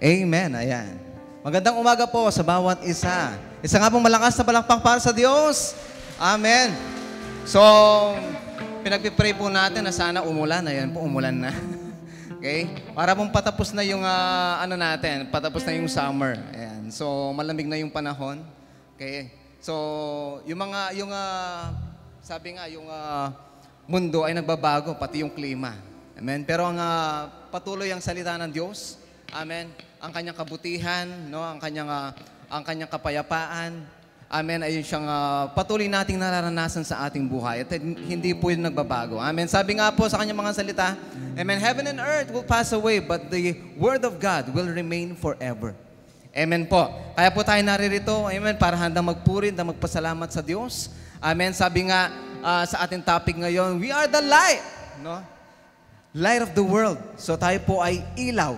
Amen. Ayan. Magandang umaga po sa bawat isa. Isa nga pong malakas na palakpak para sa Diyos. Amen. So, pinagpipray po natin na sana umulan. Ayan po, umulan na. Okay? Para pong patapos na yung patapos na yung summer. Ayan. So, malamig na yung panahon. Okay? So, sabi nga, yung mundo ay nagbabago, pati yung klima. Amen. Pero ang patuloy ang salita ng Diyos. Amen. Ang kanyang kabutihan, no, ang kanyang kapayapaan. Amen. Ayun siyang patuloy nating nararanasan sa ating buhay at hindi po yun nagbabago. Amen. Sabi nga po sa kanyang mga salita, amen, heaven and earth will pass away, but the word of God will remain forever. Amen po. Kaya po tayo naririto, amen, para handang magpuri, handang magpasalamat sa Diyos. Amen. Sabi nga sa ating topic ngayon, we are the light, no? Light of the world. So tayo po ay ilaw.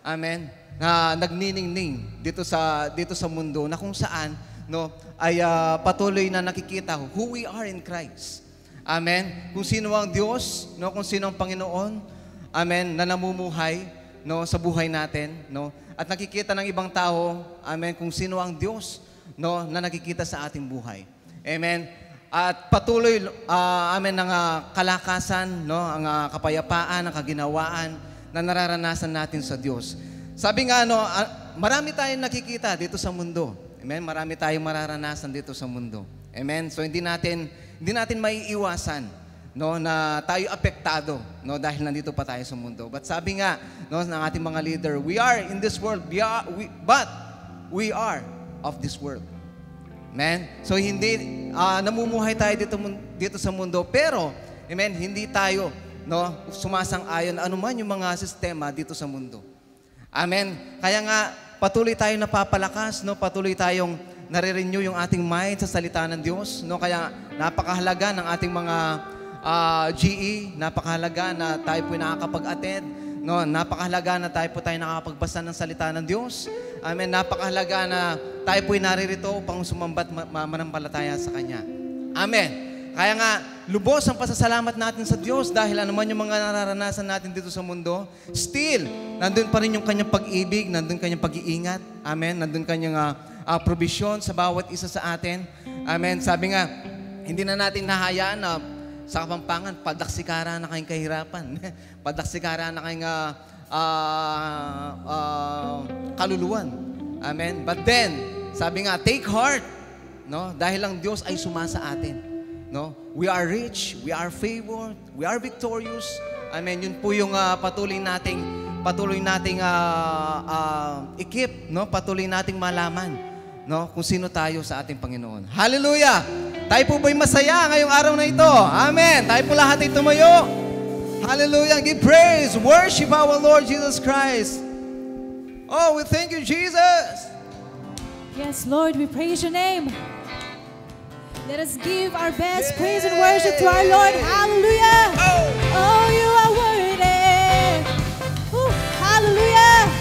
Amen. Na nagniningning dito sa mundo na kung saan, no, ay patuloy na nakikita who we are in Christ. Amen. Kung sino ang Diyos, no, kung sino ang Panginoon, amen, na namumuhay, no, sa buhay natin, no. At nakikita ng ibang tao, amen, kung sino ang Diyos, no, na nakikita sa ating buhay. Amen. At patuloy, amen, ng kalakasan, no, ang kapayapaan, ang kaginawaan na nararanasan natin sa Diyos. Sabi nga, no, marami tayong nakikita dito sa mundo. Amen? Marami tayong mararanasan dito sa mundo. Amen? So hindi natin maiiwasan, no, na tayo apektado, no, dahil nandito pa tayo sa mundo. But sabi nga, no, ng ating mga leader, we are in this world, but we are of this world. Amen? So hindi namumuhay tayo dito sa mundo, pero amen, hindi tayo, no, sumasang-ayon anuman yung mga sistema dito sa mundo. Amen. Kaya nga patuloy tayong napapalakas, no, patuloy tayong nare-renew yung ating mind sa salita ng Diyos, no. Kaya napakahalaga ng ating mga GE, napakahalaga na tayo po nakakapag-attend, no, napakahalaga na tayo nakakapagbasa ng salita ng Diyos. Amen. Napakahalaga na tayo po naririto upang sumambat manampalataya sa Kanya. Amen. Kaya nga, lubos ang pasasalamat natin sa Diyos dahil anuman yung mga nararanasan natin dito sa mundo, still, nandun pa rin yung Kanyang pag-ibig, nandun Kanyang pag-iingat. Amen. Nandun Kanyang provision sa bawat isa sa atin. Amen. Sabi nga, hindi na natin nahayaan na sa Kapampangan, padaksikara na kayong kahirapan. Padaksikara na kayong kaluluwan. Amen. But then, sabi nga, take heart, no? Dahil ang Diyos ay sumasa atin. No? We are rich, we are favored, we are victorious. Amen. Yun po yung patuloy nating ikip, no? Patuloy nating malaman, no, kung sino tayo sa ating Panginoon. Hallelujah! Tayo po ba'y masaya ngayong araw na ito? Amen. Tayo po lahat ay tumayo. Hallelujah! Give praise, worship our Lord Jesus Christ. Oh, we thank you, Jesus. Yes, Lord, we praise your name. Let us give our best praise and worship to our Lord. Hallelujah! Oh, you are worthy. Ooh, hallelujah!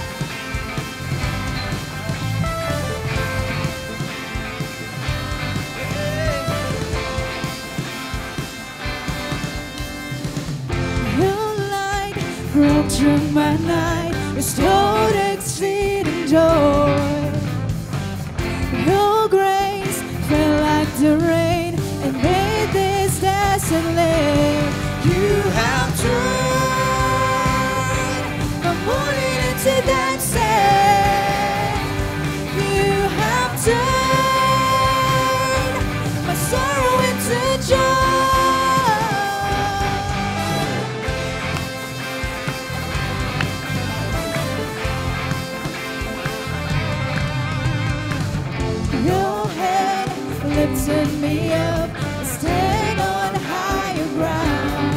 Your light broke through my night, restored exceeding joy. Your grace fell like the rain and made this desolate. You have turned my morning into dancing. You have turned my sorrow into joy. Your hand lifted me up, stand on higher ground.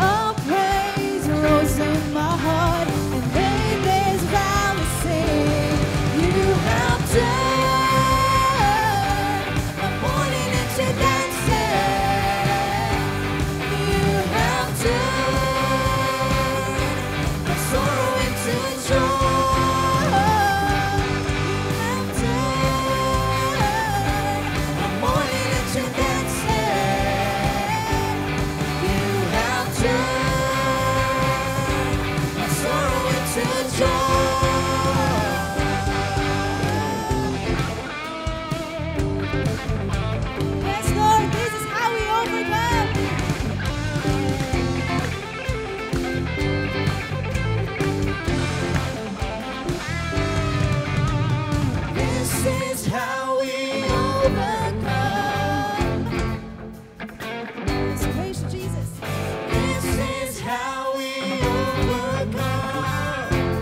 All praise rose in my heart and made this valley sing. You have turned my morning into dancing. You have turned my sorrow into joy. You have turned Let's praise you, Jesus. This is how we overcome.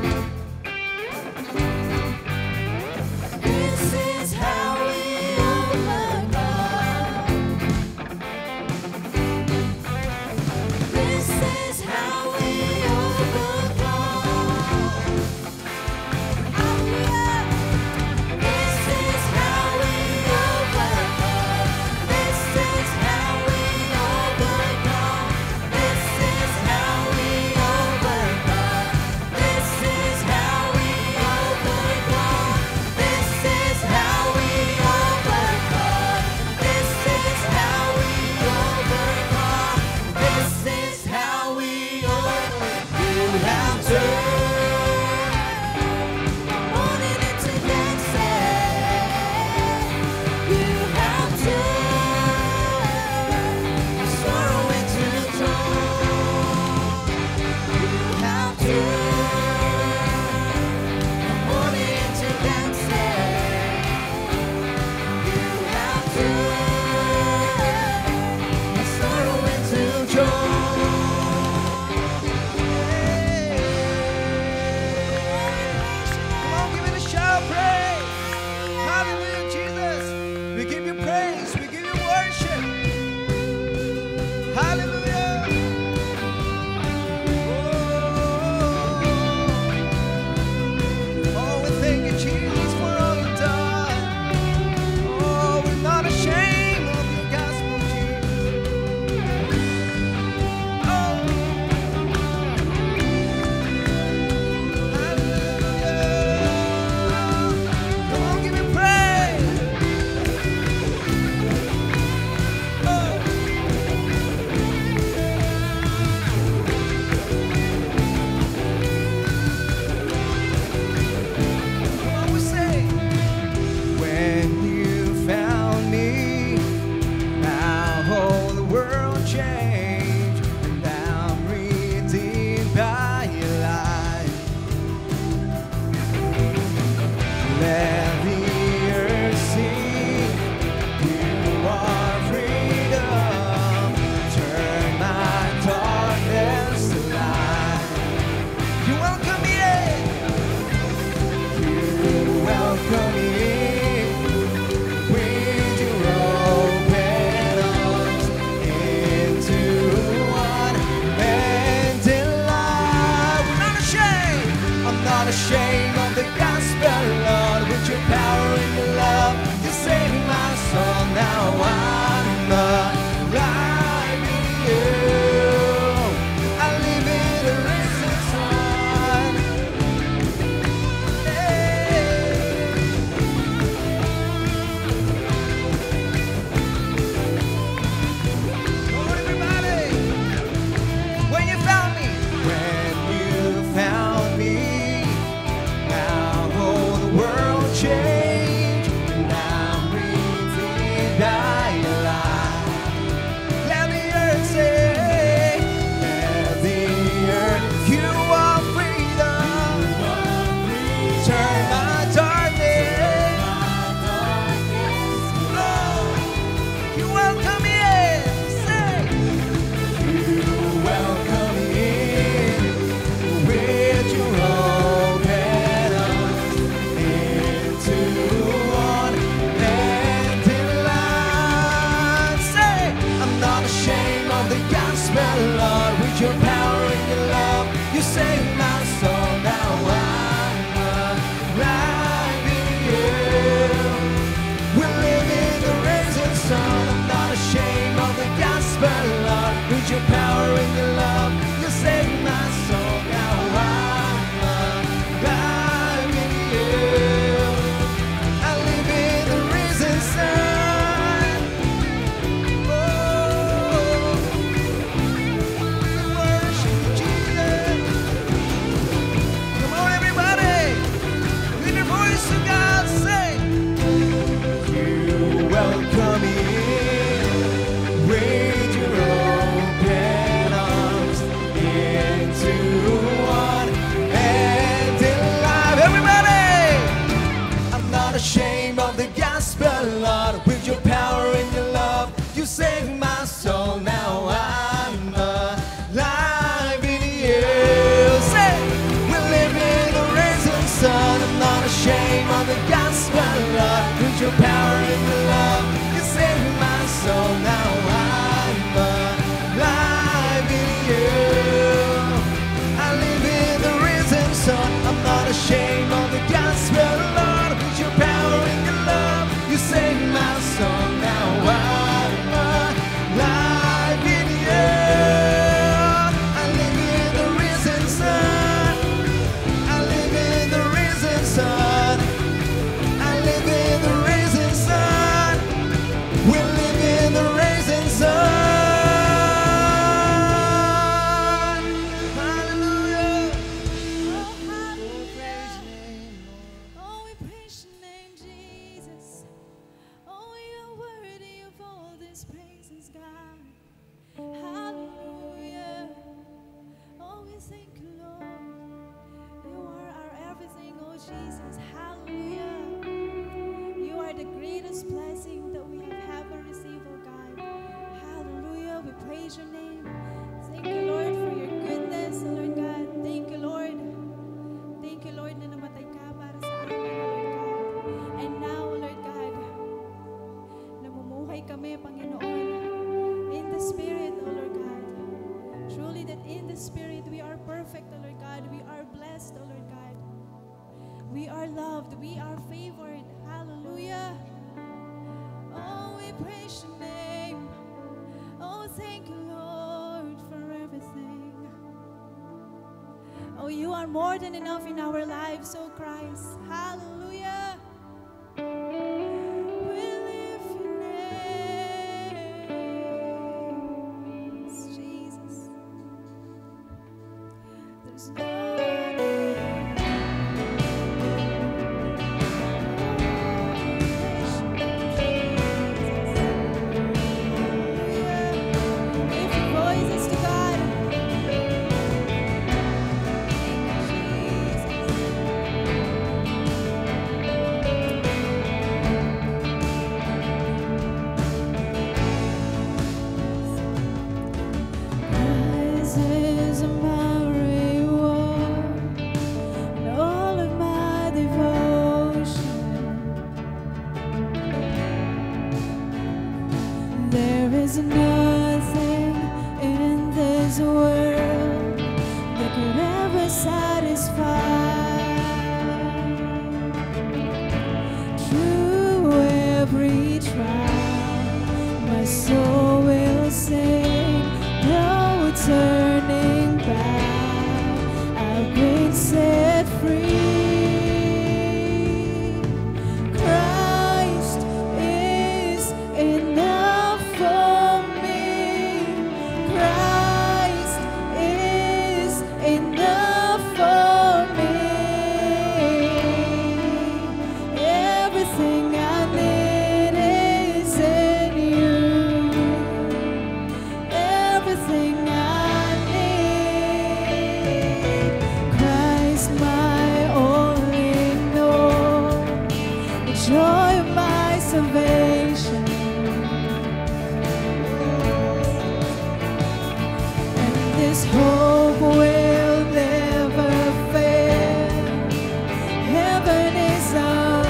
This is how we overcome. This is how we overcome. Hallelujah. This is how we overcome. This is how we overcome. This is how we overcome. This is how we overcome. This is how we overcome. This is how we overcome. This is how we overcome. You have turned morning into dancing. You have turned sorrow into joy. You have turned morning into dancing. You have turned sorrow into joy. Come on, give it a shout, praise. Hallelujah, Jesus. We give you praise. We give you worship. Hallelujah. Oh, we thank you, Jesus, for all you've done. Oh, we're not ashamed of your gospel, Jesus. Oh, hallelujah. Come on, give me praise. Oh. Come on, we say, when you found me, now all the world changed, and I'm redeemed by your light. Let the earth see you are freedom. Turn my darkness to light. You welcome me in. You welcome me in with your open arms into one ending life. We're not ashamed. I'm not ashamed of the gospel, Lord. With your power and your love, you saved my soul. Now I'm alive in you. I live in the risen sun. Come on, everybody. When you found me, now all the world changed, and I'm redeemed by your light. Let the earth say, let the earth, you are freedom. Turn my darkness. Oh, you welcome me in. Say, you welcome me in with your open arms into one ending life. Say, I'm not ashamed of the gospel, Lord. With your power and your love, you saved my soul. Now I'm alive in you. We live in the risen sun. I'm not ashamed of the gospel, Lord. With your power and your love, you saved my soul. Now I'm alive in you. I live in the risen sun. Oh, we worship you, Jesus. Come on, everybody. Lift your voice to God. Say, you welcome me in with your open arms into one ending life. Everybody, I'm not ashamed of the gospel, Lord. With greatest blessing that we have ever received, oh God. Hallelujah. We praise your name. Thank you, Lord, for your goodness, oh Lord God. Thank you, Lord. Thank you, Lord, na namatay ka para sa amin, oh Lord God. And now, oh Lord God, namumuhay kami, Panginoon, in the Spirit, oh Lord God. Truly that in the Spirit we are perfect, oh Lord God. We are blessed, oh Lord God. We are loved. We are favored. Hallelujah. Oh, we praise your name. Oh, thank you, Lord, for everything. Oh, you are more than enough in our lives, oh Christ. Hallelujah. We lift your name, Jesus. There's no There is nothing in this world that could ever satisfy. Through every trial, my soul will sing, no turning back. I've been set free. Christ is enough for me. Christ is enough for me. Everything I need is in you. Everything I need. Christ, my all in all, the joy of my salvation. And this hope will never fail. Heaven is our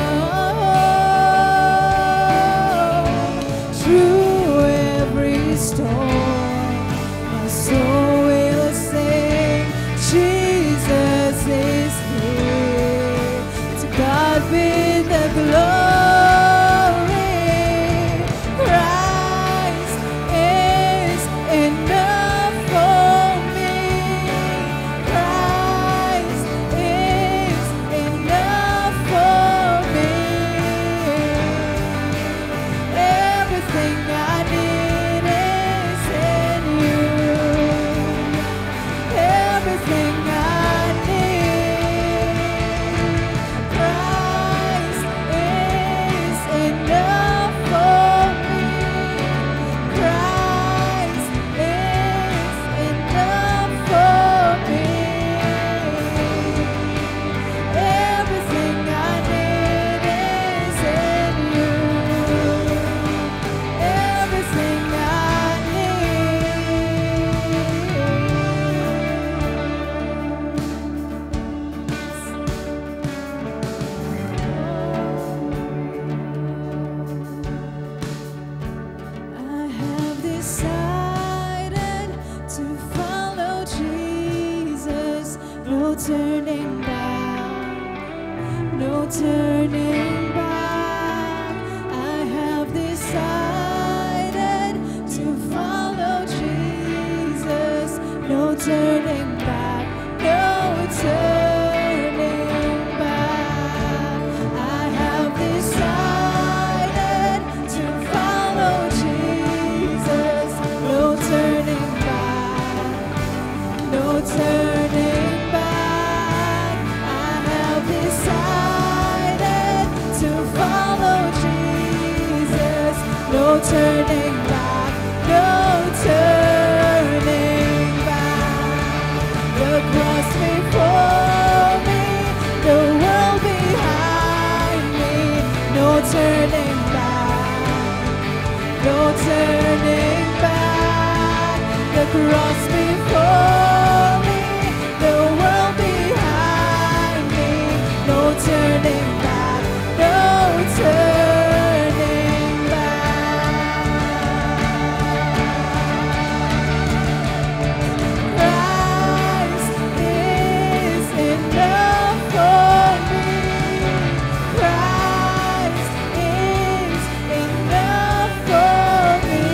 home. Through every storm, my soul will sing, Jesus is here. To God be the glory. Christ is enough for me. Christ is enough for me. Everything I need is in you. Everything I need. Christ is enough for me. Christ is enough for me. Everything I need is in you. Everything I I have decided to follow Jesus. No turning back. No turning back. I have decided to follow Jesus. No turning back. No turning back. I have decided to follow Jesus. No turning back. No turning back. I have decided to follow Jesus. No turning back. No turning back. The cross before me, the world behind me. No turning back. no turning back. The cross before me, the world behind me, no turning back, no turning back. Christ is enough for me. Christ is enough for me.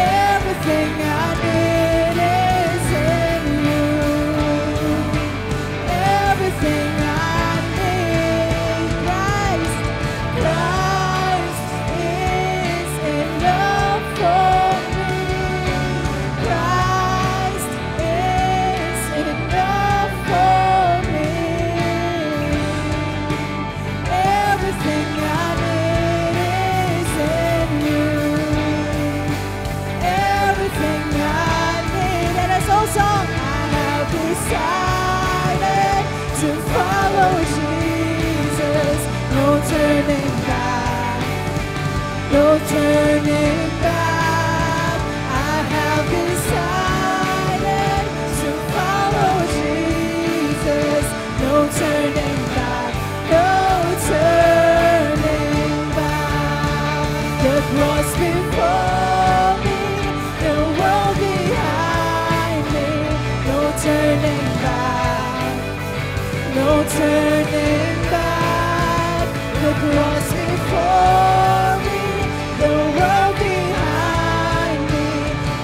Everything I need is in you. Everything I need, Christ is enough for me. Christ is enough for me. Everything I need is in you. Everything I need, and it's also I have decided to follow Jesus. No turning back, no turning back. I have decided to follow Jesus. No turning back, no turning back. The cross before me, the world behind me, no turning back, no turning back. The cross before me, the world behind me,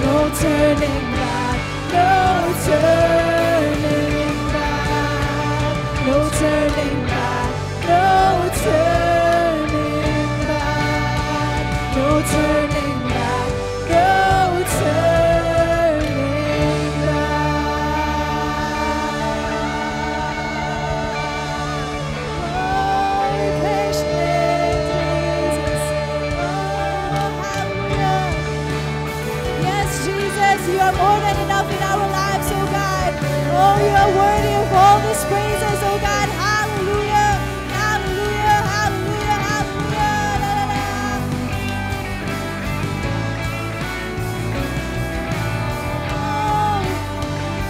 no turning back, no turning back, no turning back, no turning back, no turning back, no turning back. Oh, we praise your name, Jesus. Oh, hallelujah. Yes, Jesus, you are more than enough in our lives, oh God. Oh, you are worthy of all these praises, oh God. Hallelujah, hallelujah, hallelujah, hallelujah. La, la, la.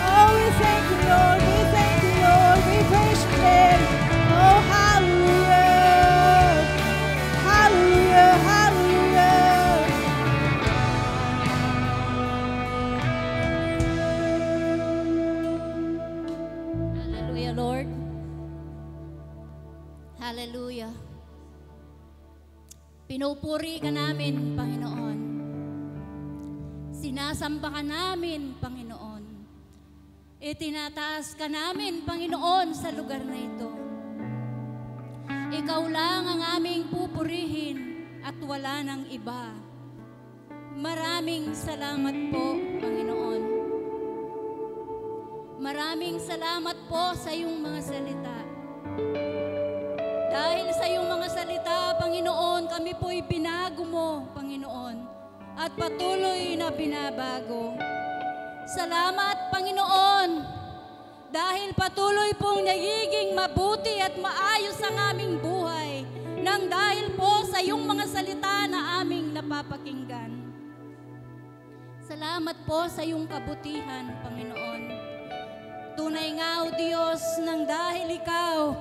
Oh, we thank you, Lord. We thank you, Lord. We praise your name. Oh, hallelujah, hallelujah, hallelujah. Hallelujah, Lord. Hallelujah. Pinupuri ka namin, Panginoon. Sinasamba ka namin, Panginoon. Itinataas ka namin, Panginoon, sa lugar na ito. Ikaw lang ang aming pupurihin at wala nang iba. Maraming salamat po, Panginoon. Maraming salamat po sa iyong mga salita. Dahil sa iyong mga salita, Panginoon, kami po'y binago mo, Panginoon, at patuloy na binabago. Salamat, Panginoon, dahil patuloy pong nagiging mabuti at maayos ang aming buhay nang dahil po sa iyong mga salita na aming napapakinggan. Salamat po sa iyong kabutihan, Panginoon. Tunay nga, O Diyos, nang dahil ikaw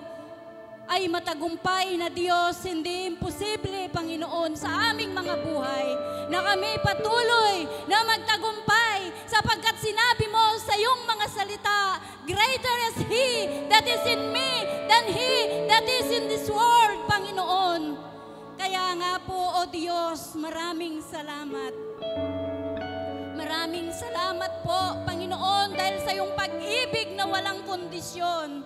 ay matagumpay na Diyos, hindi imposible, Panginoon, sa aming mga buhay na kami patuloy na magtagumpay sapagkat sinabi mo sa iyong mga salita, greater is He that is in me than he that is in this world, Panginoon. Kaya nga po, O Diyos, maraming salamat. Maraming salamat po, Panginoon, dahil sa iyong pag-ibig na walang kondisyon.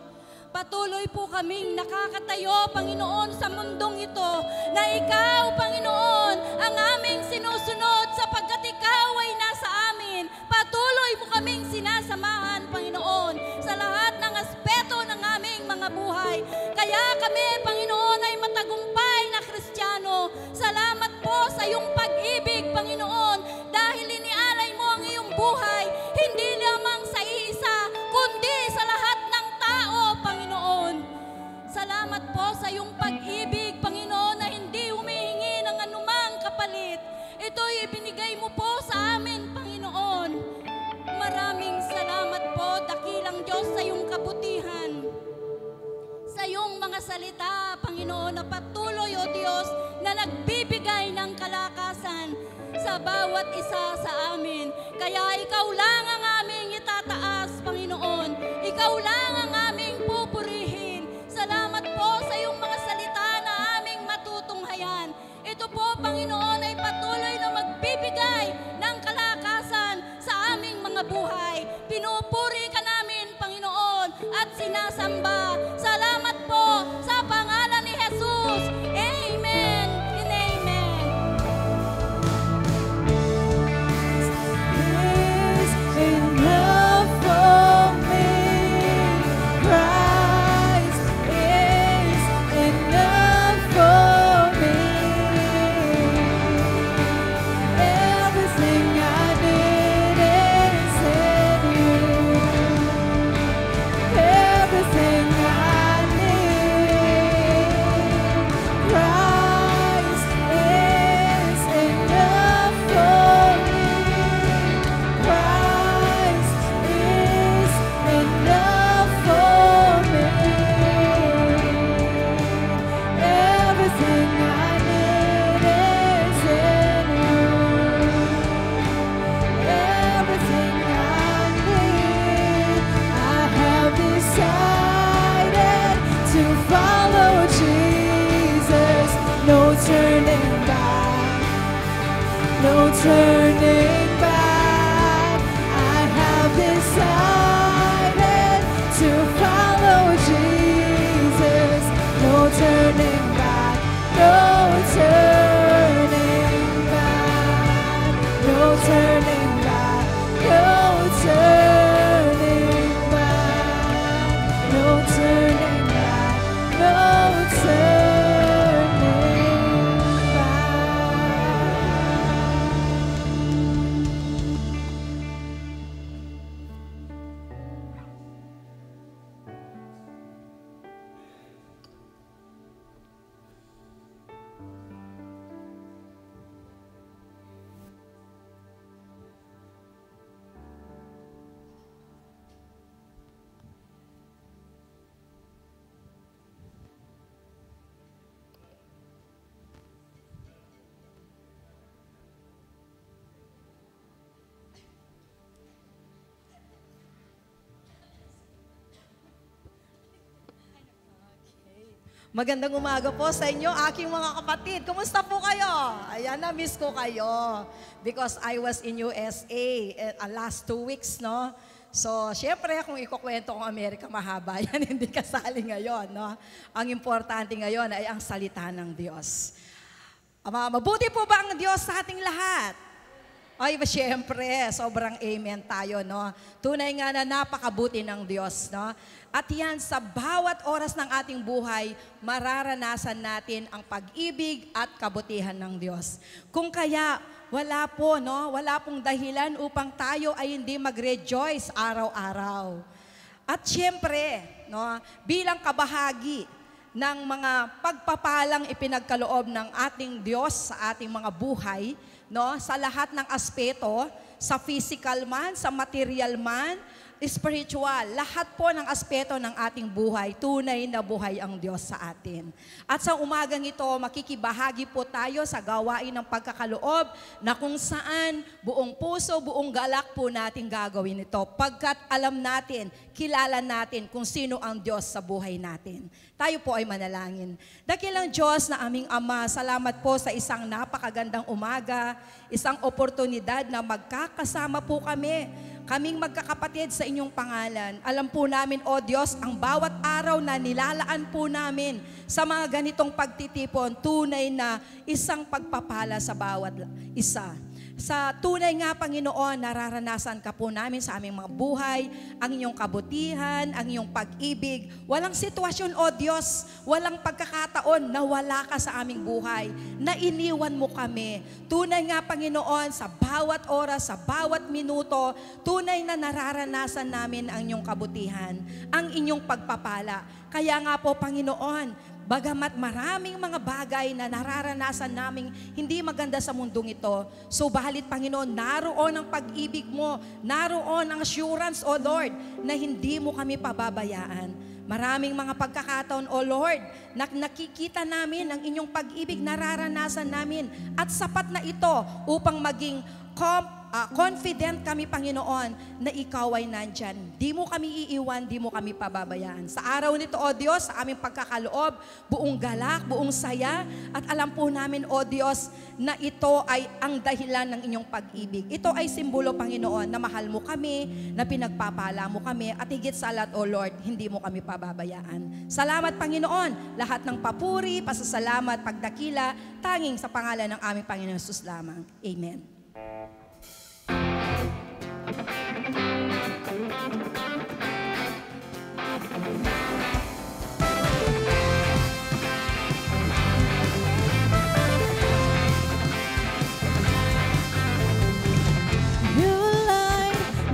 Patuloy po kaming nakakatayo, Panginoon, sa mundong ito na Ikaw, Panginoon, ang aming sinusunod sapagkat Ikaw ay nasa amin. Patuloy mo kaming sinasamahan, Panginoon, sa lahat ng aspeto ng aming mga buhay. Kaya kami, Panginoon, ay matagumpay na Kristiyano. Salamat po sa iyong pag-ibig, Panginoon, dahil inialay mo ang iyong buhay, hindi lamang sa iisa, kundi sa lahat ng tao, Panginoon. Salamat po sa iyong pag-ibig, Panginoon, na hindi humihingi na nagbibigay ng kalakasan sa bawat isa sa amin. Kaya ikaw lang ang aming itataas, Panginoon. Ikaw lang ang aming pupurihin. Salamat po sa iyong mga salita na aming matutunghayan. Ito po, Panginoon, ay patuloy na magbibigay ng kalakasan sa aming mga buhay. Pinupuri ka namin, Panginoon, at sinasamba. Salamat po sa pangalan ni Jesus. Amen and amen. Is enough for me. Christ is enough for me. Everything I need is in you. Everything I need. Christ is enough for me. Christ is enough for me. Everything I need is in you. Everything I need, I have decided to follow Jesus. No turning back. No turning back. I have decided to follow Jesus. No turning back. No turning back. No turning back. No turning back. No turning back. No turning Magandang umaga po sa inyo, aking mga kapatid. Kumusta po kayo? Ayan, na-miss ko kayo. Because I was in USA last 2 weeks, no? So, syempre, kung ikukwento kong Amerika, mahaba yan, hindi kasali ngayon, no? Ang importante ngayon ay ang salita ng Diyos. Mabuti po ba ang Diyos sa ating lahat? Ay, syempre, sobrang amen tayo, no? Tunay nga na napakabuti ng Diyos, no? At yan, sa bawat oras ng ating buhay, mararanasan natin ang pag-ibig at kabutihan ng Diyos. Kung kaya, wala po, no? Wala pong dahilan upang tayo ay hindi mag-rejoice araw-araw. At syempre, no? Bilang kabahagi ng mga pagpapalang ipinagkaloob ng ating Diyos sa ating mga buhay, no? Sa lahat ng aspeto, sa physical man, sa material man, spiritual, lahat po ng aspeto ng ating buhay, tunay na buhay ang Diyos sa atin. At sa umagang ito, makikibahagi po tayo sa gawain ng pagkakaloob na kung saan buong puso, buong galak po natin gagawin ito. Pagkat alam natin, kilala natin kung sino ang Diyos sa buhay natin. Tayo po ay manalangin. Dakilang Diyos na aming Ama, salamat po sa isang napakagandang umaga, isang oportunidad na magkakasama po kami, kaming magkakapatid sa inyong pangalan. Alam po namin, O Diyos, ang bawat araw na nilalaan po namin sa mga ganitong pagtitipon, tunay na isang pagpapala sa bawat isa. Sa tunay nga, Panginoon, nararanasan ka po namin sa aming mga buhay, ang inyong kabutihan, ang inyong pag-ibig. Walang sitwasyon, O Diyos, walang pagkakataon na wala ka sa aming buhay, na iniwan mo kami. Tunay nga, Panginoon, sa bawat oras, sa bawat minuto, tunay na nararanasan namin ang inyong kabutihan, ang inyong pagpapala. Kaya nga po, Panginoon, bagamat maraming mga bagay na nararanasan naming hindi maganda sa mundong ito, subalit, Panginoon, naroon ang pag-ibig mo, naroon ang assurance, O Lord, na hindi mo kami pababayaan. Maraming mga pagkakataon, O Lord, na nakikita namin ang inyong pag-ibig, nararanasan namin. At sapat na ito upang maging confident kami, Panginoon, na Ikaw ay nandyan. Di mo kami iiwan, di mo kami pababayaan. Sa araw nito, O Diyos, sa aming pagkakaloob, buong galak, buong saya, at alam po namin, O Diyos, na ito ay ang dahilan ng inyong pag-ibig. Ito ay simbolo, Panginoon, na mahal mo kami, na pinagpapala mo kami, at higit sa lahat, O Lord, hindi mo kami pababayaan. Salamat, Panginoon, lahat ng papuri, pasasalamat, pagdakila, tanging sa pangalan ng aming Panginoon Jesus lamang. Amen.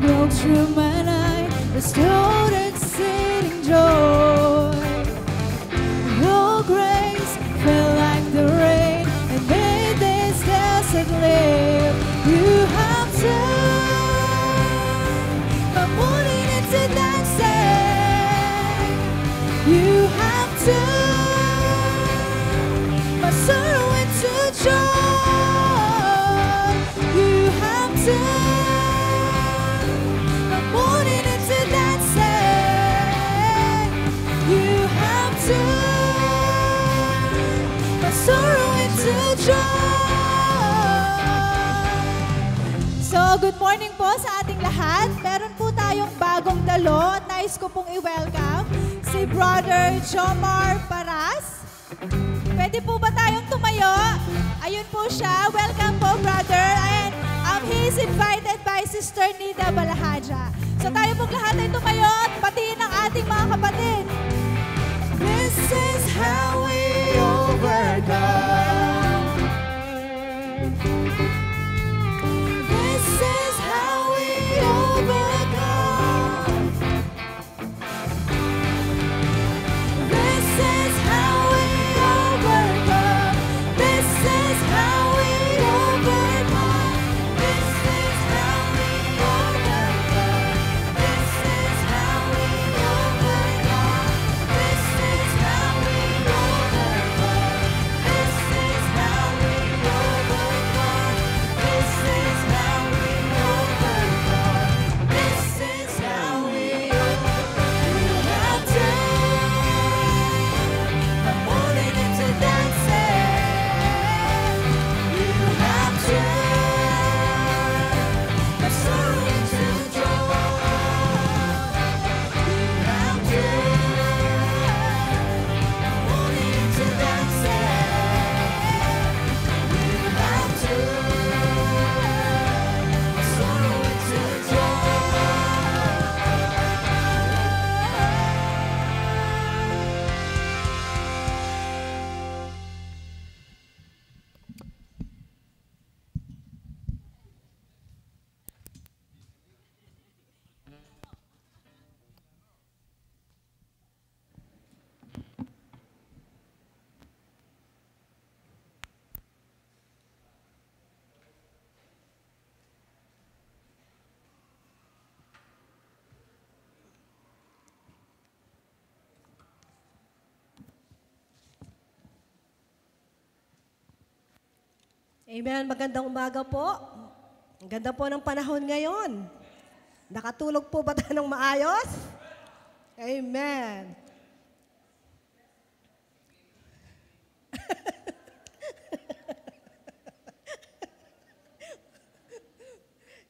Broke through my night, restored exceeding joy. Your grace fell like the rain and made this desert live. You have turned my mourning into dancing. You have turned my sorrow into joy. You have turned morning into dancing. You have turned my sorrow into joy. So, good morning po sa ating lahat. Meron po tayong bagong dalo at nais ko pong i-welcome si Brother Jomar Paras. Pwede po ba tayong tumayo? Ayun po siya. Welcome po, brother. And he's invited by Sister Nida Balahaja. So tayo pong lahat ay tumayo at batiin ang ating mga kapatid. This is how we overcome. This is how we overcome. This is how we overcome. This is how we overcome. This is how we overcome. This is how we overcome. This is how we overcome. This is how we overcome. This is how we overcome. This is how we overcome. You have turned my mourning into dancing. You have turned my sorrow into joy. You have turned my mourning into dancing. You have turned my sorrow into joy. Amen. Magandang umaga po. Ang ganda po ng panahon ngayon. Nakatulog po ba tayo ng maayos? Amen.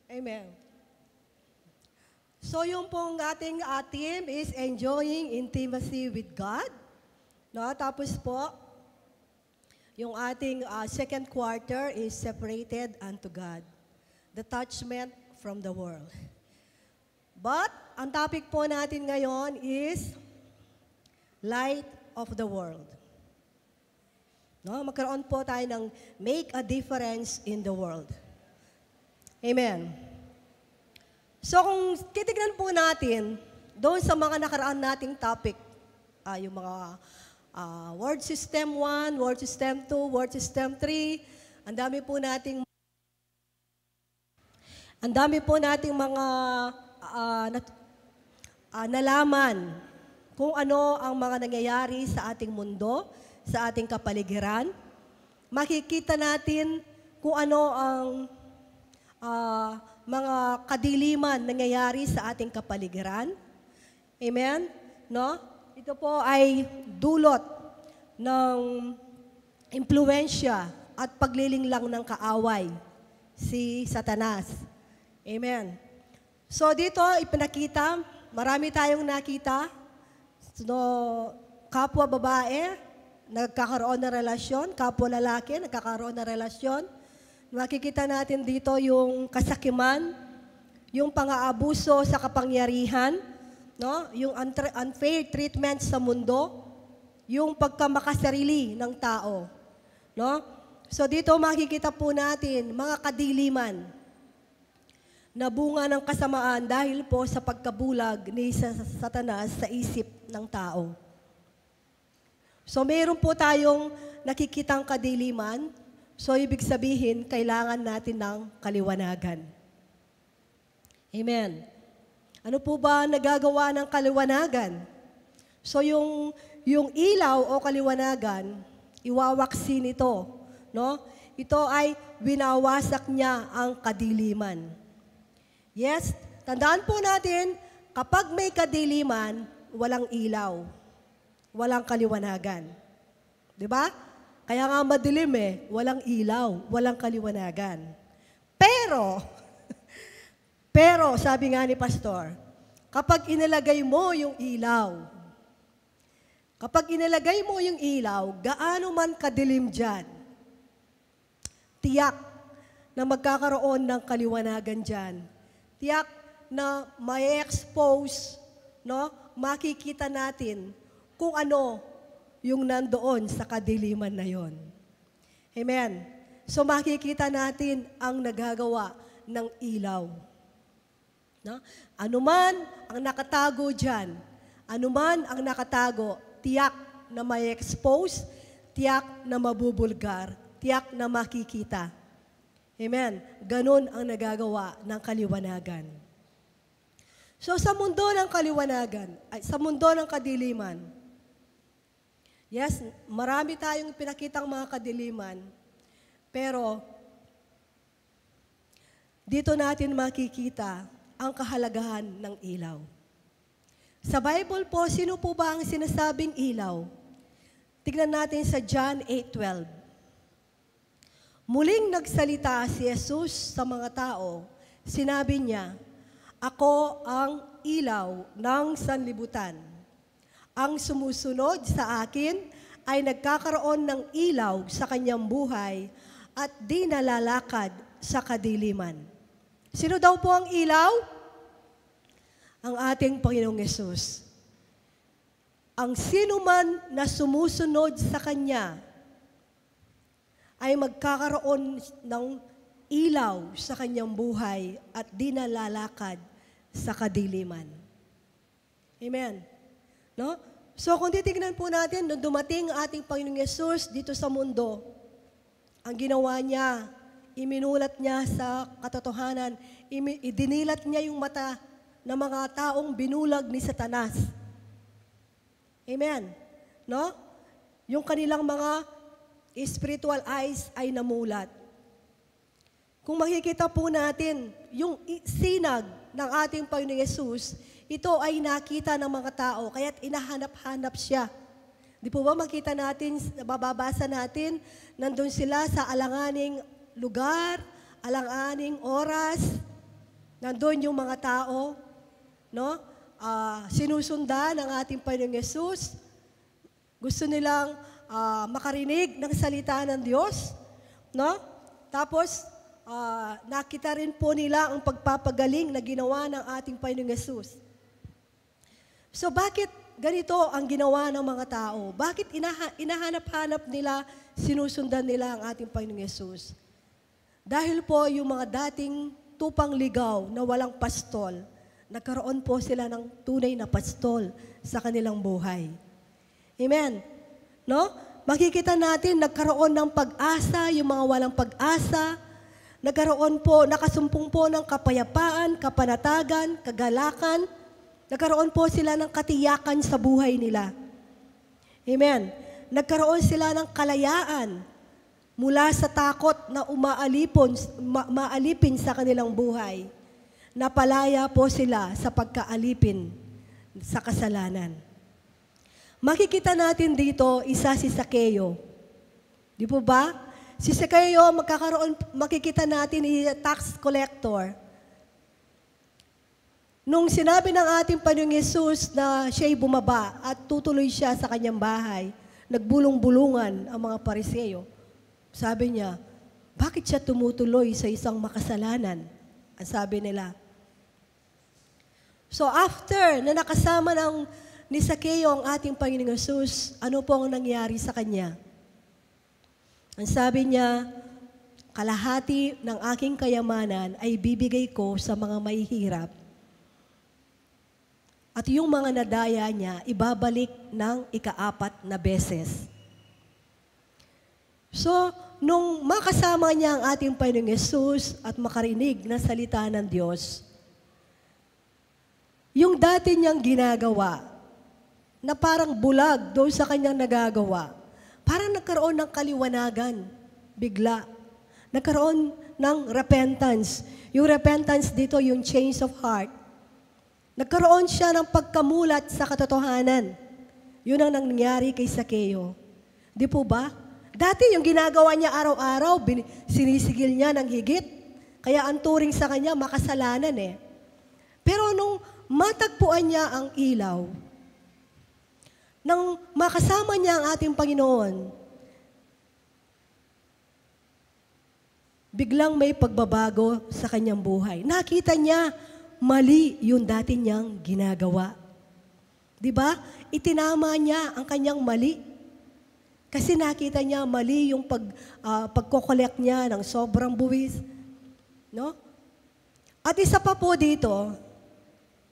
Amen. So yung pong ating team is enjoying intimacy with God. No? Tapos po, yung ating second quarter is separated unto God. Detachment from the world. But, ang topic po natin ngayon is light of the world. No? Magkaroon po tayo ng make a difference in the world. Amen. So, kung titignan po natin, doon sa mga nakaraan nating topic, yung mga word system 1, word system 2, word system 3. Ang dami po nating mga nalaman kung ano ang mga nangyayari sa ating mundo, sa ating kapaligiran. Makikita natin kung ano ang mga kadiliman nangyayari sa ating kapaligiran. Amen? No? Ito po ay dulot ng impluensya at paglilinglang ng kaaway, si Satanas. Amen. So dito, ipinakita, marami tayong nakita, kapwa babae, nagkakaroon ng relasyon, kapwa lalaki, nagkakaroon ng relasyon. Makikita natin dito yung kasakiman, yung pang-aabuso sa kapangyarihan, no? Yung unfair treatment sa mundo, yung pagkamakasarili ng tao. No? So dito makikita po natin mga kadiliman na bunga ng kasamaan dahil po sa pagkabulag ni Satanas sa isip ng tao. So meron po tayong nakikitang kadiliman, so ibig sabihin kailangan natin ng kaliwanagan. Amen. Ano po ba nagagawa ng kaliwanagan? So yung ilaw o kaliwanagan, iwawaksin ito, no? Ito ay winawasak niya ang kadiliman. Yes, tandaan po natin, kapag may kadiliman, walang ilaw, walang kaliwanagan. 'Di ba? Kaya nga madilim walang ilaw, walang kaliwanagan. Pero sabi nga ni Pastor, kapag inilagay mo yung ilaw, gaano man kadilim dyan, tiyak na magkakaroon ng kaliwanagan dyan. Tiyak na may expose, no? Makikita natin kung ano yung nandoon sa kadiliman na yon. Amen. So makikita natin ang nagagawa ng ilaw. No? Anuman ang nakatago dyan, anuman ang nakatago, tiyak na may expose, tiyak na mabubulgar, tiyak na makikita. Amen. Ganon ang nagagawa ng kaliwanagan. So sa mundo ng kaliwanagan, sa mundo ng kadiliman, yes, marami tayong pinakitang mga kadiliman, pero dito natin makikita ang kahalagahan ng ilaw. Sa Bible po, sino po ba ang sinasabing ilaw? Tignan natin sa John 8:12. Muling nagsalita si Jesus sa mga tao, sinabi niya, "Ako ang ilaw ng sanlibutan. Ang sumusunod sa akin ay nagkakaroon ng ilaw sa kanyang buhay at di nalalakad sa kadiliman." Sino daw po ang ilaw? Ang ating Panginoong Yesus. Ang sino man na sumusunod sa Kanya ay magkakaroon ng ilaw sa kanyang buhay at di nalalakad sa kadiliman. Amen. No? So kung titignan po natin, nung dumating ang ating Panginoong Yesus dito sa mundo, ang ginawa niya, iminulat niya sa katotohanan, idinilat niya yung mata ng mga taong binulag ni Satanas. Amen. No? Yung kanilang mga spiritual eyes ay namulat. Kung makikita po natin, yung sinag ng ating Panginoong Yesus, ito ay nakita ng mga tao, kaya't inahanap-hanap siya. Di po ba makita natin, bababasa natin, nandun sila sa alanganing lugar, alanganing oras, nandun yung mga tao, no? Sinusundan ng ating Panginoong Yesus. Gusto nilang makarinig ng salita ng Diyos, no? Tapos, nakita rin po nila ang pagpapagaling na ginawa ng ating Panginoong Yesus. So, bakit ganito ang ginawa ng mga tao? Bakit inahanap-hanap nila, sinusundan nila ang ating Panginoong Yesus? Dahil po yung mga dating tupang ligaw na walang pastol, nagkaroon po sila ng tunay na pastol sa kanilang buhay. Amen. No? Makikita natin, nagkaroon ng pag-asa, yung mga walang pag-asa, nagkaroon po, nakasumpong po ng kapayapaan, kapanatagan, kagalakan, Nagkaroon po sila ng katiyakan sa buhay nila. Amen. Nagkaroon sila ng kalayaan mula sa takot na maalipin sa kanilang buhay. Napalaya po sila sa pagkaalipin sa kasalanan. Makikita natin dito, isa si Sakeo. Di po ba? Si Sakeo, makikita natin tax collector. Nung sinabi ng ating Panginoong Yesus na siya'y bumaba at tutuloy siya sa kanyang bahay, nagbulong-bulungan ang mga Pariseo. Sabi niya, bakit siya tumutuloy sa isang makasalanan? Ang sabi nila. So after na nakasama ni Sakeo ang ating Panginoong Yesus, ano po ang nangyari sa kanya? Ang sabi niya, kalahati ng aking kayamanan ay bibigay ko sa mga mahihirap. At yung mga nadaya niya, ibabalik ng ika-4 na beses. So, nung makasama niya ang ating Panginoong Yesus at makarinig ng salita ng Diyos, yung dati niyang ginagawa, na parang bulag doon sa kanyang nagagawa, parang nagkaroon ng kaliwanagan, bigla. Nagkaroon ng repentance. Yung repentance dito, yung change of heart. Nagkaroon siya ng pagkamulat sa katotohanan. Yun ang nangyari kay Sakeo. Di po ba? Dati yung ginagawa niya araw-araw, sinisigil niya ng higit. Kaya ang turing sa kanya, makasalanan eh. Pero nung matagpuan niya ang ilaw, nang makasama niya ang ating Panginoon, biglang may pagbabago sa kanyang buhay. Nakita niya, mali yung dati niyang ginagawa. Di ba? Itinama niya ang kanyang mali. Kasi nakita niya mali yung pagkokolek niya ng sobrang buwis. No? At isa pa po dito,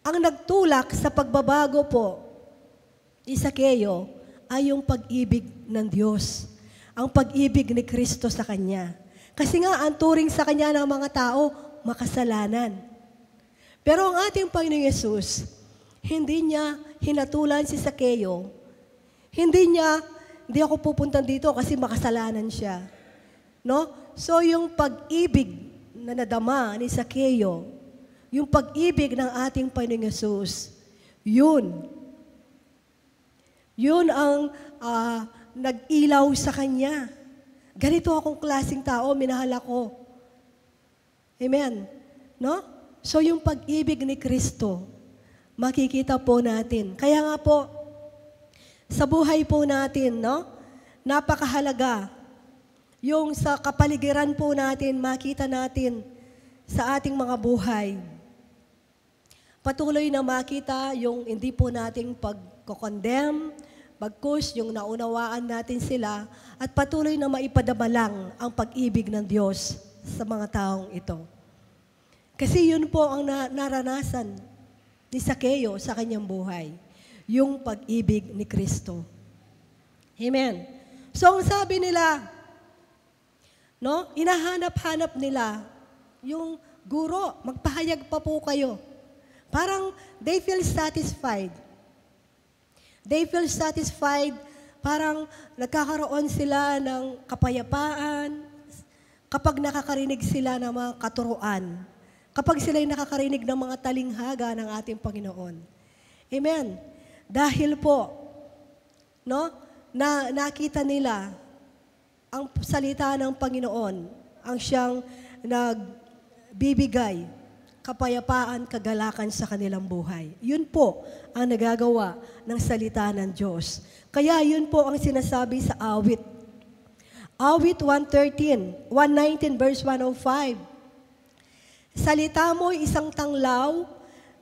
ang nagtulak sa pagbabago po ni Sakeo ay yung pag-ibig ng Diyos. Ang pag-ibig ni Kristo sa kanya. Kasi nga, ang turing sa kanya ng mga tao, makasalanan. Pero ang ating Panginoong Yesus, hindi niya hinatulan si Sakeo. Hindi ako pupunta dito kasi makasalanan siya. No? So yung pag-ibig na nadama ni Sakeo, yung pag-ibig ng ating Panginoong Yesus, yun ang nag-ilaw sa kanya. Ganito akong klaseng tao, minahal ako. Amen. No? So yung pag-ibig ni Kristo, makikita po natin. Kaya nga po, sa buhay po natin, no? Napakahalaga. Yung sa kapaligiran po natin, makita natin sa ating mga buhay. Patuloy na makita yung hindi po nating pagkokondem, bagkus yung naunawaan natin sila, at patuloy na maipadama lang ang pag-ibig ng Diyos sa mga taong ito. Kasi yun po ang naranasan ni Sakeo sa kanyang buhay, yung pag-ibig ni Kristo. Amen. So ang sabi nila, no, inahanap-hanap nila yung guro, magpahayag pa po kayo. Parang they feel satisfied. They feel satisfied, parang nagkakaroon sila ng kapayapaan kapag nakakarinig sila ng mga katuruan. Kapag sila'y nakakarinig ng mga talinghaga ng ating Panginoon. Amen. Dahil po, no, nakita nila ang salita ng Panginoon, ang siyang nagbibigay kapayapaan, kagalakan sa kanilang buhay. Yun po ang nagagawa ng salita ng Diyos. Kaya yun po ang sinasabi sa awit. Awit 119 verse 105. Salita mo'y isang tanglaw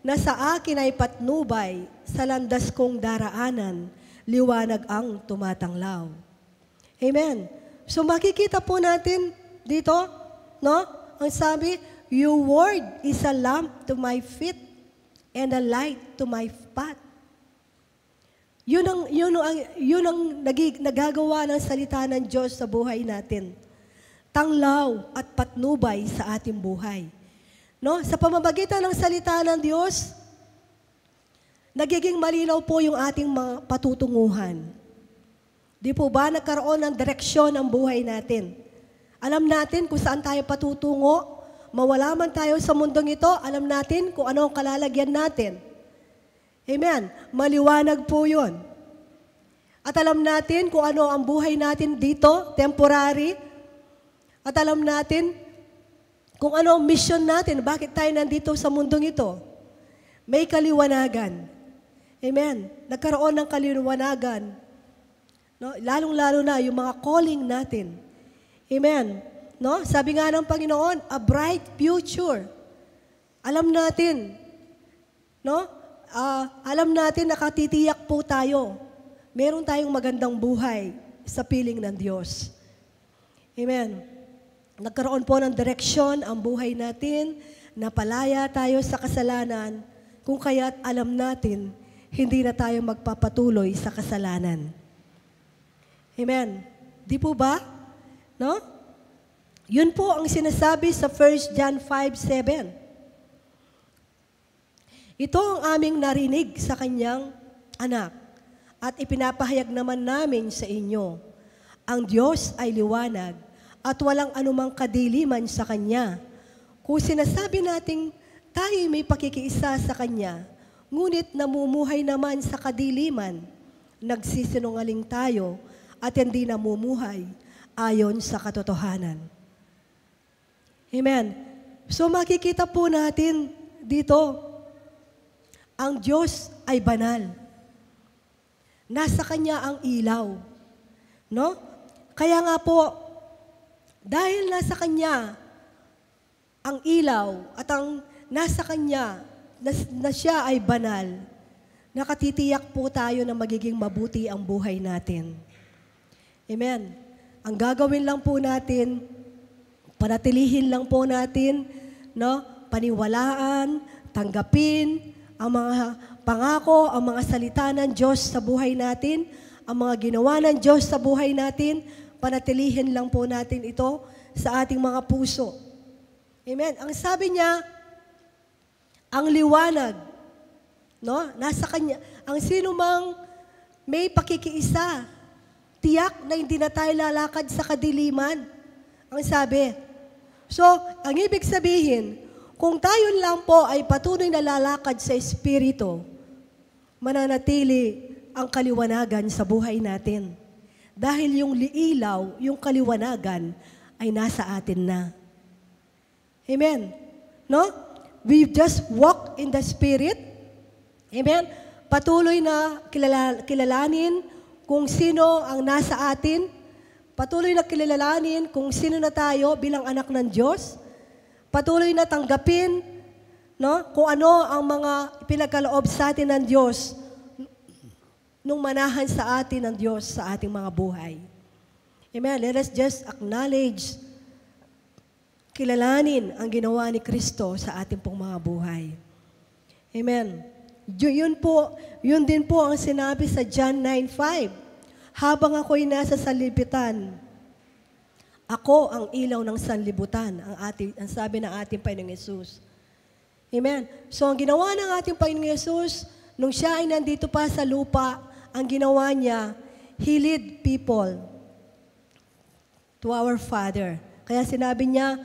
na sa akin ay patnubay, sa landas kong daraanan, liwanag ang tumatanglaw. Amen. So makikita po natin dito, no? Ang sabi, your word is a lamp to my feet and a light to my path. Yun ang nagagawa ng salita ng Diyos sa buhay natin. Tanglaw at patnubay sa ating buhay. No? Sa pamamagitan ng salita ng Diyos, nagiging malinaw po yung ating mga patutunguhan. Di po ba nagkaroon ng direksyon ang buhay natin? Alam natin kung saan tayo patutungo, mawala man tayo sa mundong ito, alam natin kung ano ang kalalagyan natin. Amen. Maliwanag po yun. At alam natin kung ano ang buhay natin dito, temporary. At alam natin kung ano ang mission natin, bakit tayo nandito sa mundong ito. May kaliwanagan. Amen. Nagkaroon ng kaliwanagan. No? Lalong-lalo na yung mga calling natin. Amen. No? Sabi nga ng Panginoon, a bright future. Alam natin, no? Alam natin nakatitiyak po tayo. Meron tayong magandang buhay sa piling ng Diyos. Amen. Nagkaroon po ng direksyon ang buhay natin, napalaya tayo sa kasalanan, kung kaya't alam natin, hindi na tayo magpapatuloy sa kasalanan. Amen. Di po ba? No? Yun po ang sinasabi sa 1 John 5:7. Ito ang aming narinig sa kanyang anak at ipinapahayag naman namin sa inyo. Ang Diyos ay liwanag at walang anumang kadiliman sa Kanya. Kung sinasabi nating tayo may pakikiisa sa Kanya, ngunit namumuhay naman sa kadiliman, nagsisinungaling tayo at hindi namumuhay ayon sa katotohanan. Amen. So makikita po natin dito, ang Diyos ay banal. Nasa Kanya ang ilaw. No? Kaya nga po, dahil nasa Kanya ang ilaw at ang nasa Kanya na siya ay banal, nakatitiyak po tayo na magiging mabuti ang buhay natin. Amen. Ang gagawin lang po natin, panatilihin lang po natin, no? Paniwalaan, tanggapin ang mga pangako, ang mga salita ng Diyos sa buhay natin, ang mga ginawa ng Diyos sa buhay natin, panatilihin lang po natin ito sa ating mga puso. Amen. Ang sabi niya, ang liwanag, no? Nasa Kanya. Ang sino mang may pakikiisa, tiyak na hindi na tayo lalakad sa kadiliman. Ang sabi. So, ang ibig sabihin, kung tayo lang po ay patuloy na lalakad sa Espiritu, mananatili ang kaliwanagan sa buhay natin. Dahil yung liilaw, yung kaliwanagan, ay nasa atin na. Amen. No? We just walk in the Spirit. Amen. Patuloy na kilalanin kung sino ang nasa atin. Patuloy na kilalanin kung sino na tayo bilang anak ng Diyos. Patuloy na tanggapin, no, kung ano ang mga pinagkaloob sa atin ng Diyos nung manahan sa atin ng Diyos sa ating mga buhay. Amen. Let us just acknowledge, kilalanin ang ginawa ni Kristo sa ating pong mga buhay. Amen. Yun din po ang sinabi sa John 9:5. Habang ako'y nasa sanlibutan, ako ang ilaw ng sanlibutan, ang sabi ng ating Panginoong Yesus. Amen. So ang ginawa ng ating Panginoong Yesus, nung siya ay nandito pa sa lupa, ang ginawa niya, He led people to our Father. Kaya sinabi niya,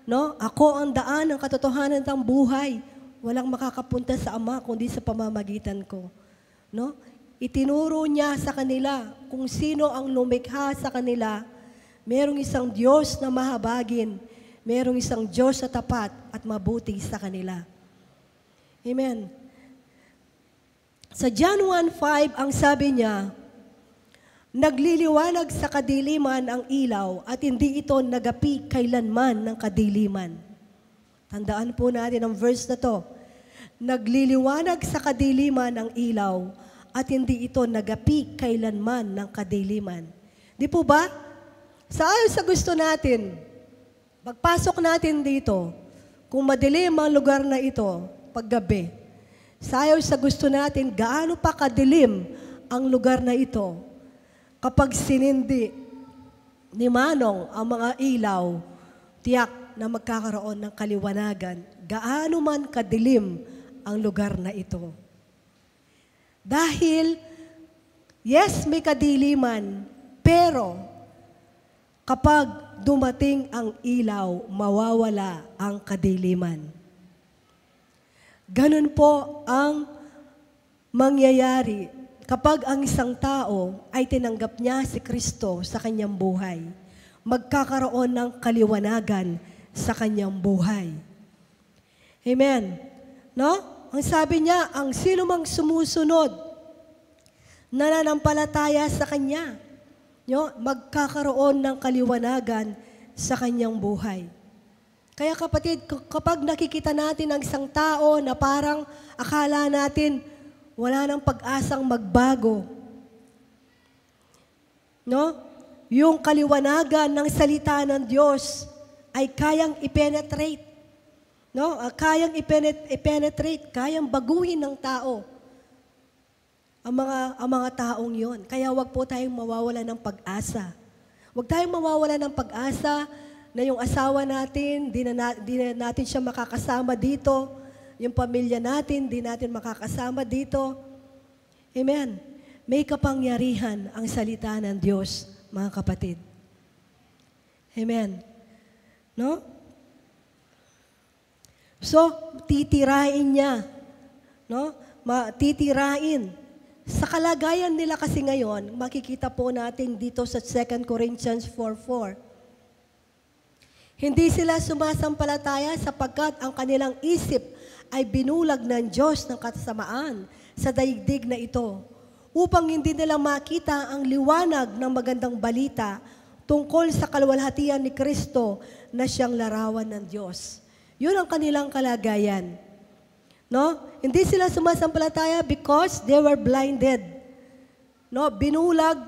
no, ako ang daan ng katotohanan ng buhay. Walang makakapunta sa Ama kundi sa pamamagitan ko. No? Itinuro niya sa kanila kung sino ang lumikha sa kanila. Merong isang Diyos na mahabagin. Merong isang Diyos na tapat at mabuti sa kanila. Amen. Sa John 1:5, ang sabi niya, nagliliwanag sa kadiliman ang ilaw at hindi ito nagapi kailanman ng kadiliman. Tandaan po natin ang verse na to. Nagliliwanag sa kadiliman ang ilaw at hindi ito nagapi kailanman ng kadiliman. Di po ba? Ayon sa gusto natin, pagpasok natin dito, kung madilim ang lugar na ito, paggabi, ayon sa gusto natin, gaano pa kadilim ang lugar na ito, kapag sinindi ni Manong ang mga ilaw, tiyak na magkakaroon ng kaliwanagan, gaano man kadilim ang lugar na ito. Dahil, yes, may kadiliman, pero kapag dumating ang ilaw, mawawala ang kadiliman. Ganun po ang mangyayari kapag ang isang tao ay tinanggap niya si Kristo sa kanyang buhay. Magkakaroon ng kaliwanagan sa kanyang buhay. Amen. No? Ang sabi niya, ang sino mang sumusunod, nananampalataya sa Kanya, magkakaroon ng kaliwanagan sa kanyang buhay. Kaya kapatid, kapag nakikita natin ang isang tao na parang akala natin wala nang pag-asang magbago, yung kaliwanagan ng salita ng Diyos ay kayang i-penetrate. Kayang i-penetrate, kayang baguhin ng tao ang mga taong yon. Kaya wag po tayong mawawala ng pag-asa. Wag tayong mawawala ng pag-asa na yung asawa natin, di na natin siya makakasama dito. Yung pamilya natin, di natin makakasama dito. Amen. May kapangyarihan ang salita ng Diyos, mga kapatid. Amen. No? So, titirain niya. Titirain. Sa kalagayan nila kasi ngayon, makikita po natin dito sa 2 Corinthians 4:4. Hindi sila sumasampalataya sapagkat ang kanilang isip ay binulag ng Diyos ng kasamaan sa daigdig na ito, upang hindi nila makita ang liwanag ng magandang balita tungkol sa kaluwalhatian ni Kristo na siyang larawan ng Diyos. Yun ang kanilang kalagayan. Hindi sila sumasampalataya because they were blinded. Binulag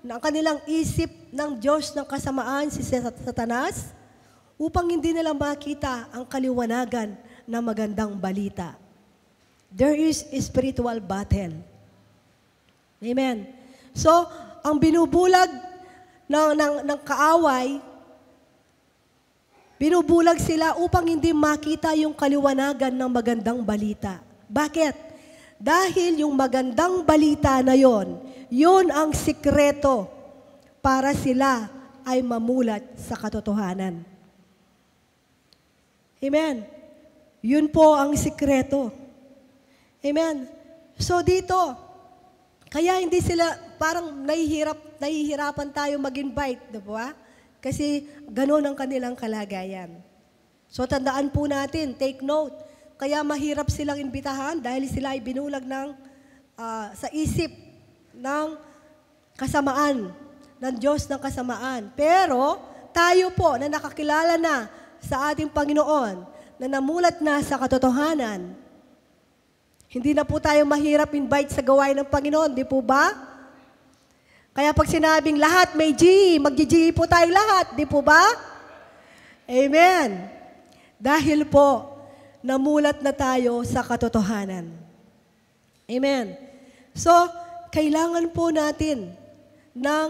ng kanilang isip ng Diyos ng kasamaan si Satanas upang hindi nila makita ang kaliwanagan ng magandang balita. There is a spiritual battle. Amen. So, ang binubulag ng kaaway, binubulag sila upang hindi makita yung kaliwanagan ng magandang balita. Bakit? Dahil yung magandang balita na yon ang sikreto para sila ay mamulat sa katotohanan. Amen. Yun po ang sikreto. Amen. So dito, kaya hindi sila, parang nahihirapan tayo mag-invite, diba? Kasi gano'n ang kanilang kalagayan. So tandaan po natin, take note, kaya mahirap silang imbitahan dahil sila ay binulag sa isip ng kasamaan, ng Diyos ng kasamaan. Pero tayo po na nakakilala na sa ating Panginoon, na namulat na sa katotohanan, hindi na po tayo mahirap invite sa gawain ng Panginoon, di po ba? Kaya pag sinabing lahat may G, mag-G po tayo lahat, di po ba? Amen. Dahil po, namulat na tayo sa katotohanan. Amen. So, kailangan po natin ng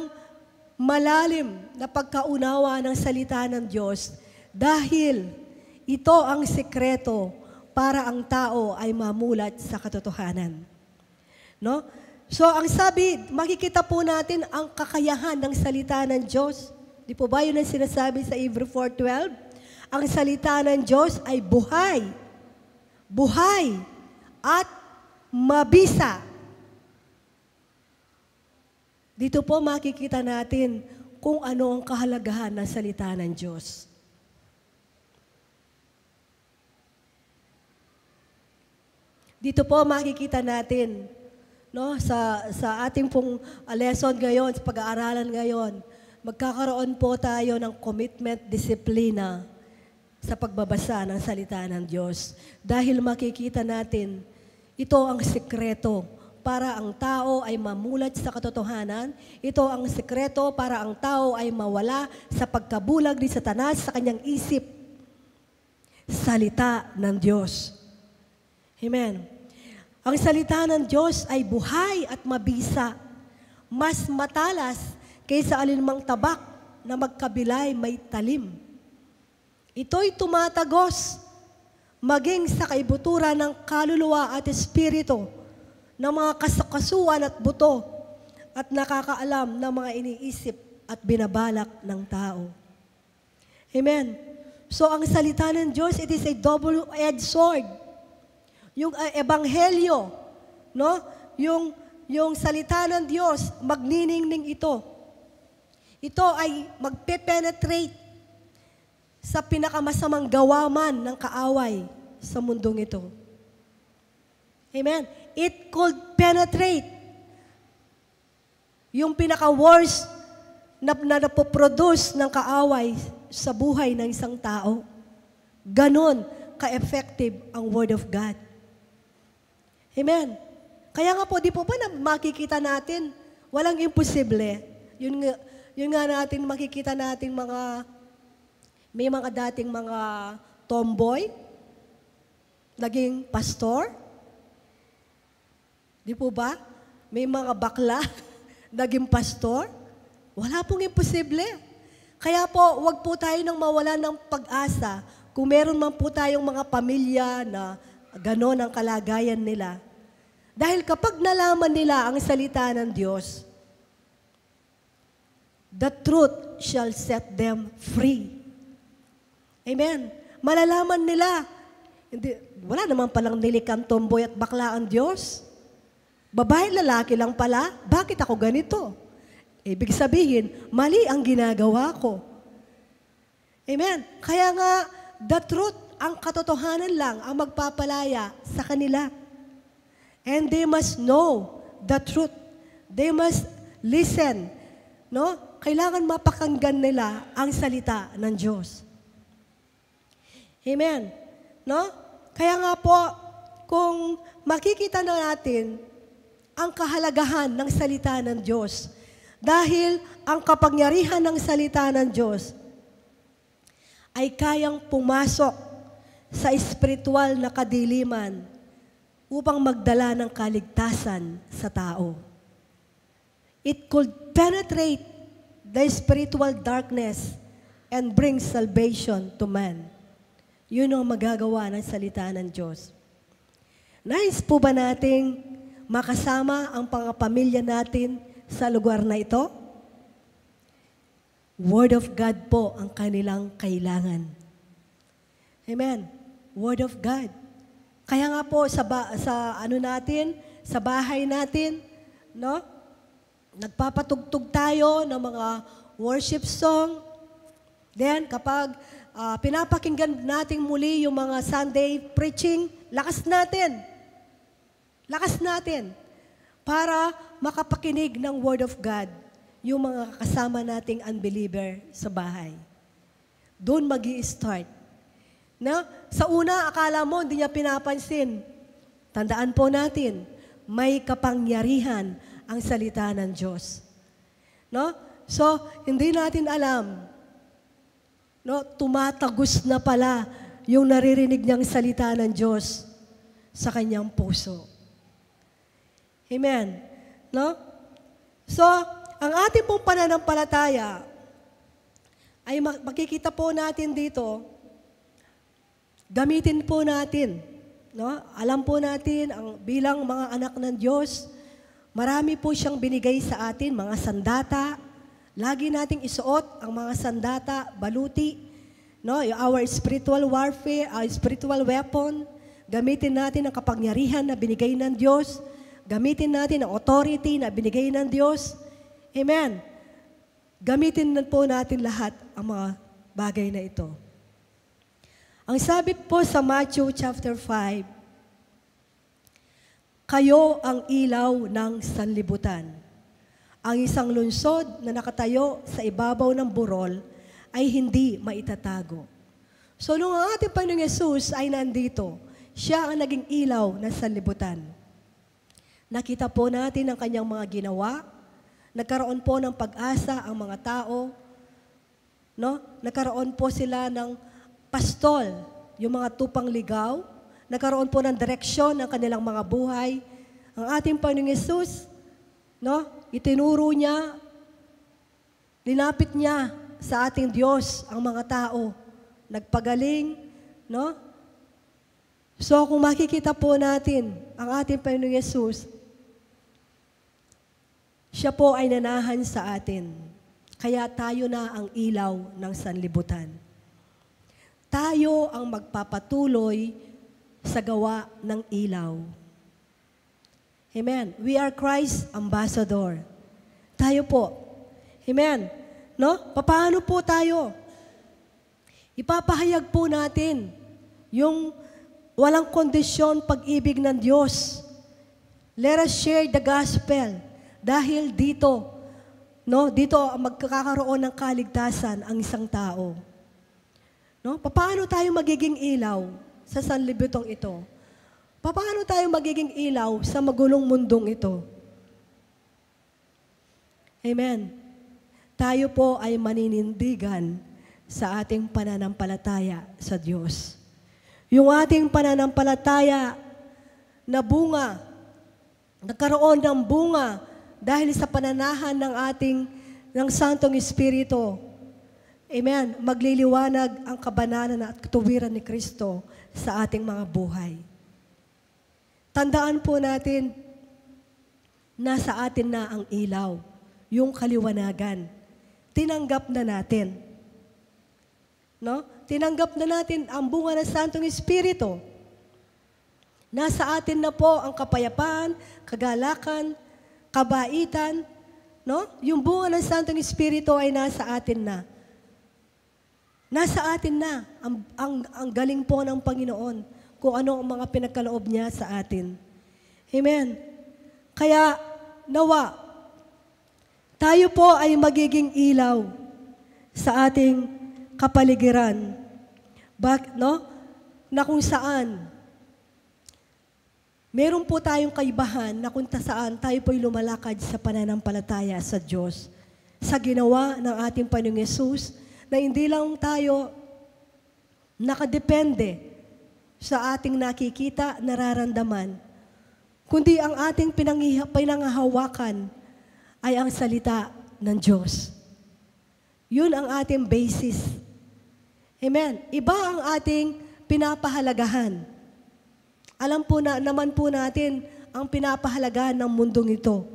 malalim na pagkaunawa ng salita ng Diyos dahil ito ang sekreto para ang tao ay mamulat sa katotohanan. So, ang sabi, makikita po natin ang kakayahan ng salita ng Diyos. Di po ba yun ang sinasabi sa Hebrews 4:12? Ang salita ng Diyos ay buhay at mabisa. Dito po makikita natin kung ano ang kahalagahan ng salita ng Diyos. Dito po makikita natin sa ating pong lesson ngayon, sa pag-aaralan ngayon, magkakaroon po tayo ng commitment, disiplina sa pagbabasa ng salita ng Diyos. Dahil makikita natin, ito ang sikreto para ang tao ay mamulat sa katotohanan. Ito ang sikreto para ang tao ay mawala sa pagkabulag ni Satanas sa kanyang isip. Salita ng Diyos. Amen. Ang salita ng Diyos ay buhay at mabisa, mas matalas kaysa alinmang tabak na magkabilay may talim. Ito'y tumatagos maging sa kaibuturan ng kaluluwa at espiritu, ng mga kasukasuan at buto at nakakaalam ng mga iniisip at binabalak ng tao. Amen. So ang salita ng Diyos, it is a double-edged sword. Yung ebanghelyo, no? Yung salita ng Diyos, magniningning ito. Ito ay magpe-penetrate sa pinakamasamang gawa man ng kaaway sa mundong ito. Amen. It could penetrate yung pinaka-worst na napoproduce ng kaaway sa buhay ng isang tao. Ganon ka-effective ang Word of God. Amen. Kaya nga po, di po ba na makikita natin, walang imposible. Yun nga natin, makikita natin may mga dating mga tomboy, naging pastor. Di po ba? May mga bakla, naging pastor. Wala pong imposible. Kaya po, wag po tayo nang mawala ng pag-asa kung meron man po tayong mga pamilya na gano'n ang kalagayan nila. Dahil kapag nalaman nila ang salita ng Diyos, the truth shall set them free. Amen. Malalaman nila, wala naman palang nilikang tomboy at bakla ang Diyos. Babae, lalaki lang pala, bakit ako ganito? Ibig sabihin, mali ang ginagawa ko. Amen. Kaya nga, the truth, ang katotohanan lang ang magpapalaya sa kanila. And they must know the truth. They must listen. No? Kailangan mapakinggan nila ang salita ng Diyos. Amen. No? Kaya nga po, kung makikita na natin ang kahalagahan ng salita ng Diyos, dahil ang kapangyarihan ng salita ng Diyos ay kayang pumasok sa espiritual na kadiliman upang magdala ng kaligtasan sa tao. It could penetrate the spiritual darkness and bring salvation to man. Yun ang magagawa ng salita ng Diyos. Nais po ba nating makasama ang pamilya natin sa lugar na ito? Word of God po ang kanilang kailangan. Amen. Word of God. Kaya nga po sa bahay natin, no? Nagpapatugtog tayo ng mga worship song. Then kapag pinapakinggan natin muli yung mga Sunday preaching, lakas natin. Lakas natin para makapakinig ng Word of God yung mga kasama nating unbeliever sa bahay. Doon magi-start. Na, sa una, akala mo, hindi niya pinapansin. Tandaan po natin, may kapangyarihan ang salita ng Diyos. No? So, hindi natin alam, no, tumatagos na pala yung naririnig niyang salita ng Diyos sa kanyang puso. Amen. No? So, ang ating pong pananampalataya ay makikita po natin dito, gamitin po natin. No? Alam po natin, bilang mga anak ng Diyos, marami po siyang binigay sa atin, mga sandata. Lagi nating isuot ang mga sandata, baluti, no? Our spiritual warfare, our spiritual weapon. Gamitin natin ang kapangyarihan na binigay ng Diyos. Gamitin natin ang authority na binigay ng Diyos. Amen. Gamitin na po natin lahat ang mga bagay na ito. Ang sabi po sa Matthew chapter 5, kayo ang ilaw ng sanlibutan. Ang isang lungsod na nakatayo sa ibabaw ng burol ay hindi maitatago. So nung ang ating Panginoong Yesus ay nandito, siya ang naging ilaw ng sanlibutan. Nakita po natin ang kanyang mga ginawa. Nagkaroon po ng pag-asa ang mga tao. No? Nagkaroon po sila ng pastol, yung mga tupang ligaw. Nagkaroon po ng direksyon ng kanilang mga buhay. Ang ating Panginoong Yesus, no? Itinuro niya, linapit niya sa ating Diyos ang mga tao. Nagpagaling, no? So kung makikita po natin ang ating Panginoong Yesus, Siya po ay nanahan sa atin. Kaya tayo na ang ilaw ng sanlibutan. Tayo ang magpapatuloy sa gawa ng ilaw. Amen. We are Christ's ambassador. Tayo po. Amen. No? Paano po tayo? Ipapahayag po natin yung walang kondisyon pag-ibig ng Diyos. Let us share the gospel. Dahil dito, no, dito magkakaroon ng kaligtasan ang isang tao. No? Paano tayo magiging ilaw sa sanlibutan ito? Paano tayo magiging ilaw sa magulong mundong ito? Amen. Tayo po ay maninindigan sa ating pananampalataya sa Diyos. Yung ating pananampalataya na bunga, nagkaroon ng bunga dahil sa pananahan ng Santong Espiritu. Amen. Magliliwanag ang kabanalan at katuwiran ni Kristo sa ating mga buhay. Tandaan po natin, nasa atin na ang ilaw, yung kaliwanagan. Tinanggap na natin. No? Tinanggap na natin ang bunga ng Santong Espiritu. Nasa atin na po ang kapayapaan, kagalakan, kabaitan. No? Yung bunga ng Santong Espiritu ay nasa atin na. Nasa atin na ang galing po ng Panginoon kung ano ang mga pinagkaloob niya sa atin. Amen. Kaya, nawa, tayo po ay magiging ilaw sa ating kapaligiran. No? Na kung saan, meron po tayong kaibahan na kung saan tayo po'y lumalakad sa pananampalataya sa Diyos. Sa ginawa ng ating Panginoong Yesus, na hindi lang tayo nakadepende sa ating nakikita, nararamdaman, kundi ang ating pinanghahawakan ay ang salita ng Diyos. Yun ang ating basis. Amen. Iba ang ating pinapahalagahan. Alam po naman po natin ang pinapahalagahan ng mundong ito.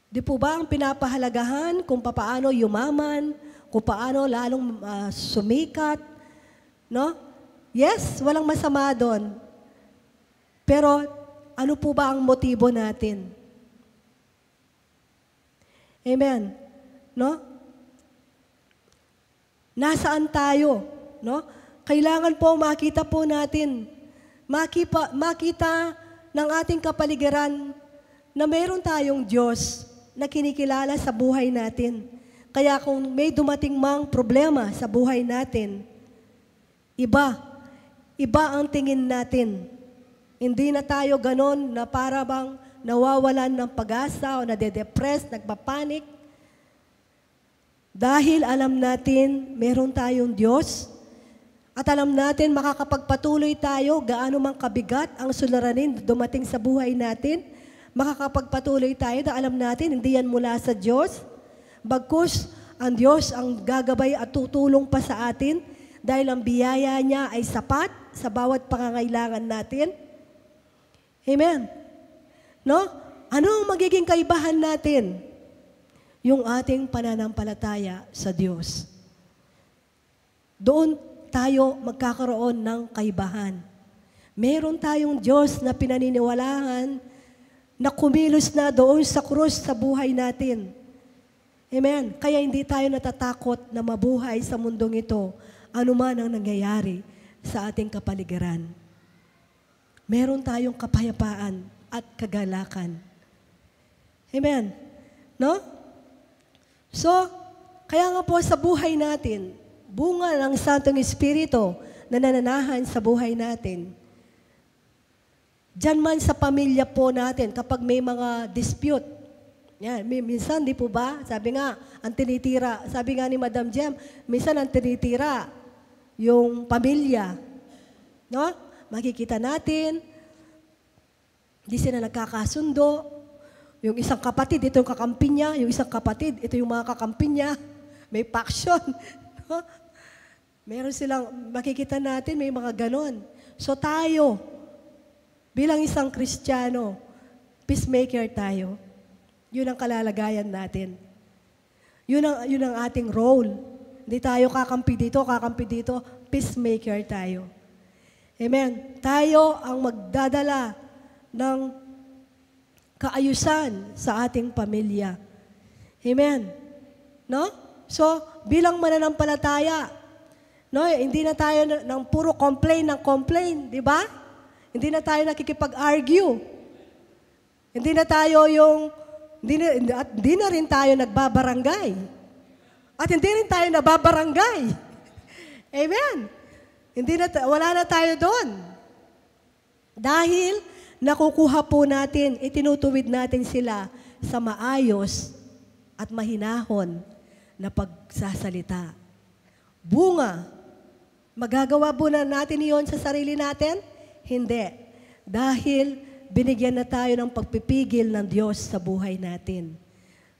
Di po ba ang pinapahalagahan kung paano yumaman, kung paano lalong sumikat, no? Yes, walang masama doon. Pero ano po ba ang motibo natin? Amen. No? Nasaan tayo? No? Kailangan po makita po natin, makita ng ating kapaligiran na mayroon tayong Diyos na kinikilala sa buhay natin. Kaya kung may dumating mang problema sa buhay natin, iba ang tingin natin. Hindi na tayo ganon na para bang nawawalan ng pag-asa o nade-depress, nagpapanik. Dahil alam natin, meron tayong Diyos at alam natin makakapagpatuloy tayo gaano mang kabigat ang suliranin dumating sa buhay natin. Makakapagpatuloy tayo dahil alam natin, hindi yan mula sa Diyos. Bagkus, ang Diyos ang gagabay at tutulong pa sa atin dahil ang biyaya niya ay sapat sa bawat pangangailangan natin. Amen. No? Ano ang magiging kaibahan natin? Yung ating pananampalataya sa Diyos. Doon tayo magkakaroon ng kaibahan. Meron tayong Diyos na pinaniniwalaan na kumilos na doon sa krus sa buhay natin. Amen. Kaya hindi tayo natatakot na mabuhay sa mundong ito, anuman ang nangyayari sa ating kapaligiran. Meron tayong kapayapaan at kagalakan. Amen. No? So, kaya nga po sa buhay natin, bunga ng Santong Espiritu na nananahan sa buhay natin, diyan man sa pamilya po natin, kapag may mga dispute, yan, minsan, di po ba? Sabi nga, ang tinitira, sabi nga ni Madam Jem, minsan ang tinitira yung pamilya. No? Makikita natin, di sila nagkakasundo. Yung isang kapatid, ito yung kakampi niya. Yung isang kapatid, ito yung mga kakampi niya. May faction. No? Meron silang, makikita natin, may mga ganon. So tayo, bilang isang Kristiyano, peacemaker tayo. Yun ang kalalagayan natin. Yun ang ating role. Hindi tayo kakampi dito, peacemaker tayo. Amen. Tayo ang magdadala ng kaayusan sa ating pamilya. Amen. No? So, bilang mananampalataya, no, hindi na tayo ng puro complain, di ba? Hindi na tayo nakikipag-argue. Hindi na rin tayo nagbabarangay. At hindi rin tayo nababarangay. Amen. Wala na tayo doon. Dahil nakukuha po natin, itinutuwid natin sila sa maayos at mahinahon na pagsasalita. Bunga. Magagawa po na natin iyon sa sarili natin? Hindi. Dahil binigyan na tayo ng pagpipigil ng Diyos sa buhay natin.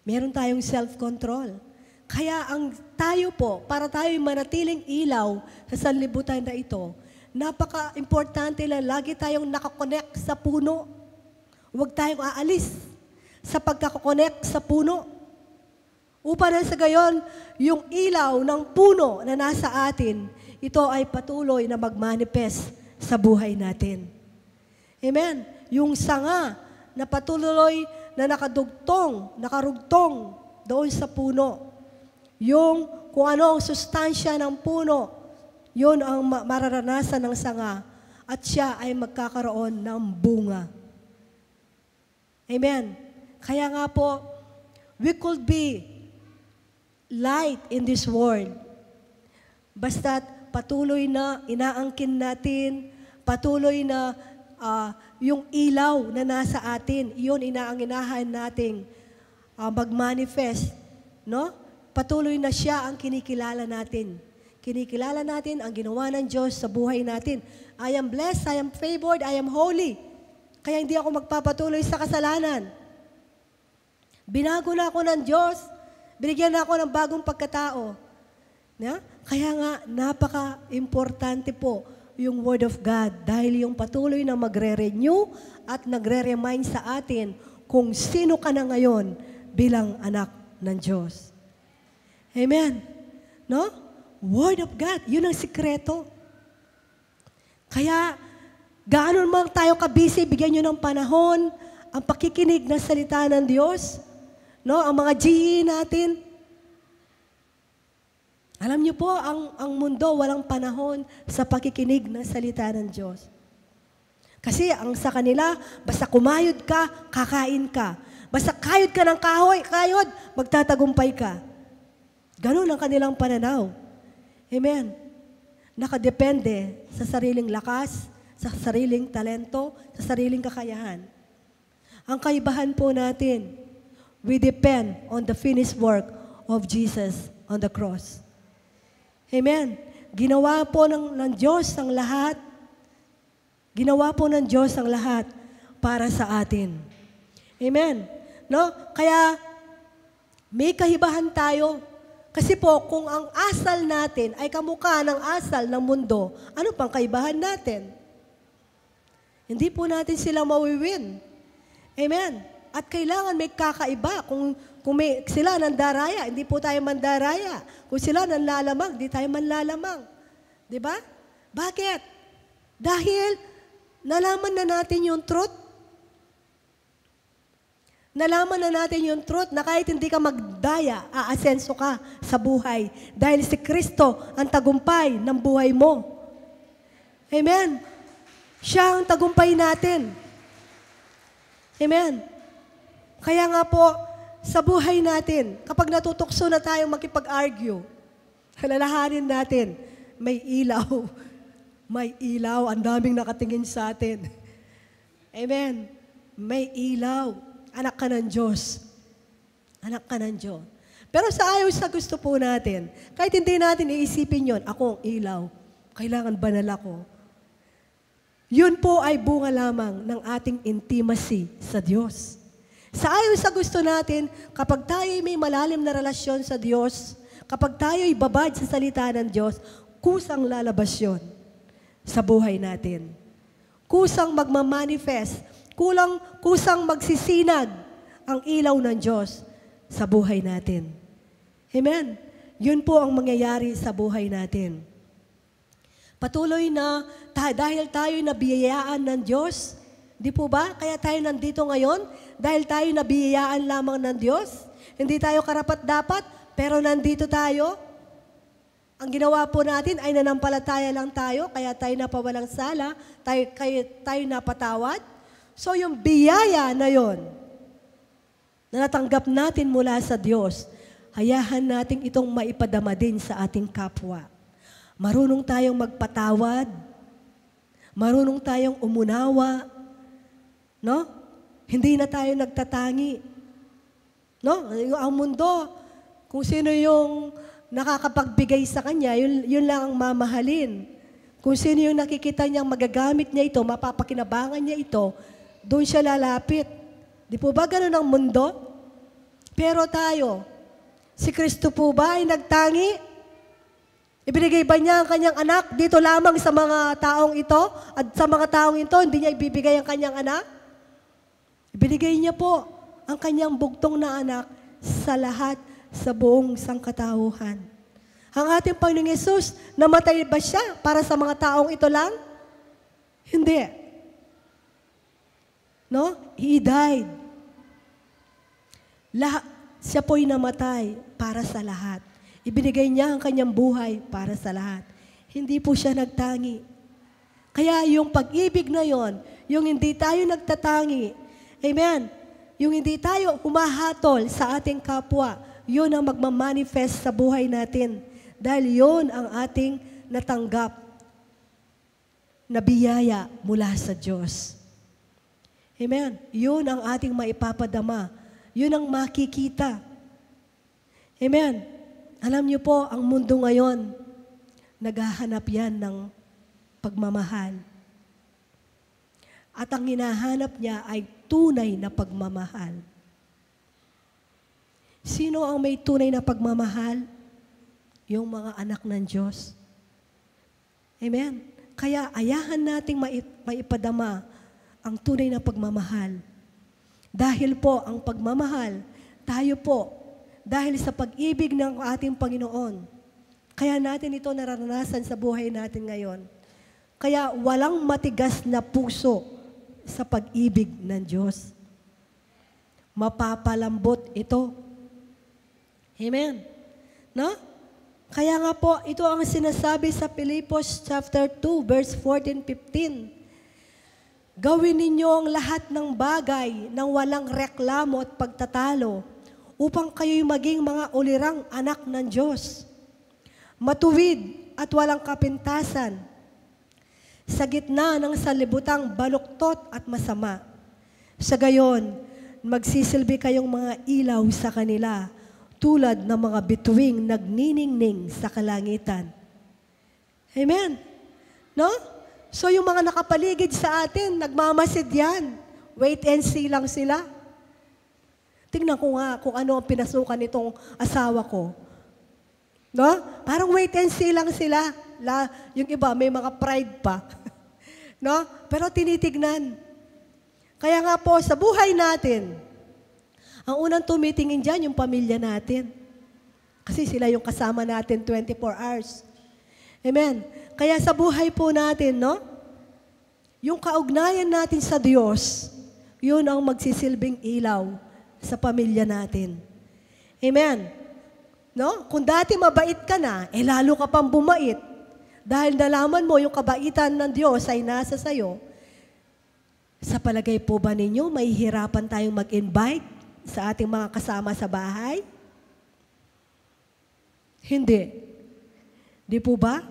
Meron tayong self-control. Kaya tayo po, para tayo manatiling ilaw sa sanlibutan na ito, napaka-importante lang, lagi tayong nakakonect sa puno. Huwag tayong aalis sa pagkakakonect sa puno. Upang sa gayon, yung ilaw ng puno na nasa atin, ito ay patuloy na magmanifest sa buhay natin. Amen. Yung sanga na patuloy na nakarugtong doon sa puno. Yung kung ano ang sustansya ng puno, yun ang mararanasan ng sanga at siya ay magkakaroon ng bunga. Amen. Kaya nga po, we could be light in this world. Basta't patuloy na inaangkin natin, patuloy na yung ilaw na nasa atin, yun inaanginahan nating mag-manifest. No? Patuloy na siya ang kinikilala natin. Kinikilala natin ang ginawa ng Diyos sa buhay natin. I am blessed, I am favored, I am holy. Kaya hindi ako magpapatuloy sa kasalanan. Binago na ako ng Diyos. Binigyan na ako ng bagong pagkatao. Yeah? Kaya nga, napaka-importante po yung Word of God dahil yung patuloy na magre-renew at nagre-remind sa atin kung sino ka na ngayon bilang anak ng Diyos. Amen? No? Word of God, yun ang sikreto. Kaya, gaano man tayo kabisi, bigyan nyo ng panahon ang pakikinig ng salita ng Diyos. No? Ang mga GE natin. Alam niyo po, ang mundo walang panahon sa pakikinig ng salita ng Diyos. Kasi ang sa kanila, basta kumayod ka, kakain ka. Basta kayod ka ng kayod, magtatagumpay ka. Ganun ang kanilang pananaw. Amen. Nakadepende sa sariling lakas, sa sariling talento, sa sariling kakayahan. Ang kaibahan po natin, we depend on the finished work of Jesus on the cross. Amen. Ginawa po ng Diyos ang lahat. Ginawa po ng Diyos ang lahat para sa atin. Amen. No? Kaya may kahibahan tayo. Kasi po, kung ang asal natin ay kamukha ng asal ng mundo, ano pang kaibahan natin? Hindi po natin sila mawiwin. Amen. At kailangan may kakaiba. Kung sila nandaraya, hindi po tayo mandaraya. Kung sila nanlalamang, hindi tayo manlalamang. Di ba? Bakit? Dahil nalaman na natin yung truth. Nalaman na natin yung truth na kahit hindi ka magdaya, aasenso ka sa buhay. Dahil si Kristo ang tagumpay ng buhay mo. Amen. Siya ang tagumpay natin. Amen. Kaya nga po, sa buhay natin, kapag natutukso na tayong makipag-argue, halalahanin natin, may ilaw. May ilaw, ang daming nakatingin sa atin. Amen. May ilaw. Anak ka ng Diyos. Anak ka ng Diyos. Pero sa ayaw sa gusto po natin, kahit hindi natin iisipin yon, ako ang ilaw, kailangan banal ako. Yun po ay bunga lamang ng ating intimacy sa Diyos. Sa ayaw sa gusto natin, kapag tayo may malalim na relasyon sa Diyos, kapag tayo babad sa salita ng Diyos, kusang lalabas yun sa buhay natin. Kusang magmamanifest, kusang magsisinag ang ilaw ng Diyos sa buhay natin. Amen? Yun po ang mangyayari sa buhay natin. Patuloy na, dahil tayo nabiyayaan ng Diyos, di po ba? Kaya tayo nandito ngayon, dahil tayo nabiyayaan lamang ng Diyos. Hindi tayo karapat-dapat, pero nandito tayo. Ang ginawa po natin ay nanampalataya lang tayo, kaya tayo napawalang sala, tayo napatawad. So yung biyaya na yon, na natanggap natin mula sa Diyos, hayahan natin itong maipadama din sa ating kapwa. Marunong tayong magpatawad, marunong tayong umunawa, no? Hindi na tayo nagtatangi. No? Ang mundo, kung sino yung nakakapagbigay sa kanya, yun lang ang mamahalin. Kung sino yung nakikita niyang magagamit niya ito, mapapakinabangan niya ito, doon siya lalapit. Di po ba ganun ang mundo? Pero tayo, si Kristo po ba ay nagtangi? Ibinigay ba niya ang kanyang anak dito lamang sa mga taong ito? At sa mga taong ito, hindi niya ibibigay ang kanyang anak? Ibinigay niya po ang kanyang bugtong na anak sa lahat, sa buong sangkatauhan. Ang ating Panginoong Yesus, namatay ba siya para sa mga taong ito lang? Hindi. No? He died. Siya po'y namatay para sa lahat. Ibinigay niya ang kanyang buhay para sa lahat. Hindi po siya nagtangi. Kaya yung pag-ibig na yon, yung hindi tayo nagtatangi, amen, yung hindi tayo humahatol sa ating kapwa, yun ang magmamanifest sa buhay natin. Dahil yun ang ating natanggap na biyaya mula sa Diyos. Amen. Yun ang ating maipapadama. Yun ang makikita. Amen. Alam niyo po, ang mundo ngayon, naghahanap yan ng pagmamahal. At ang hinahanap niya ay tunay na pagmamahal. Sino ang may tunay na pagmamahal? Yung mga anak ng Diyos. Amen. Kaya ayahan nating maipadama ang tunay na pagmamahal. Dahil po ang pagmamahal, tayo po, dahil sa pag-ibig ng ating Panginoon, kaya natin ito naranasan sa buhay natin ngayon. Kaya walang matigas na puso sa pag-ibig ng Diyos. Mapapalambot ito. Amen. No? Kaya nga po, ito ang sinasabi sa Filipos chapter 2, verse 14-15. Gawin ninyo ang lahat ng bagay nang walang reklamo at pagtatalo, upang kayo'y maging mga ulirang anak ng Diyos. Matuwid at walang kapintasan, sa gitna ng salibutang baluktot at masama. Sa gayon, magsisilbi kayong mga ilaw sa kanila, tulad ng mga bituing nagniningning sa kalangitan. Amen? No? So yung mga nakapaligid sa atin, nagmamasid yan. Wait and see lang sila. Tingnan ko nga kung ano ang pinasukan nitong asawa ko. No? Parang wait and see lang sila. Yung iba, may mga pride pa. No? Pero tinitignan. Kaya nga po, sa buhay natin, ang unang tumitingin dyan, yung pamilya natin. Kasi sila yung kasama natin 24 hours. Amen. Kaya sa buhay po natin, no? Yung kaugnayan natin sa Diyos, yun ang magsisilbing ilaw sa pamilya natin. Amen. No? Kung dati mabait ka na, lalo ka pang bumait. Dahil nalaman mo yung kabaitan ng Diyos ay nasa sayo. Sa palagay po ba ninyo, mahihirapan tayong mag-invite sa ating mga kasama sa bahay? Hindi. Di po ba?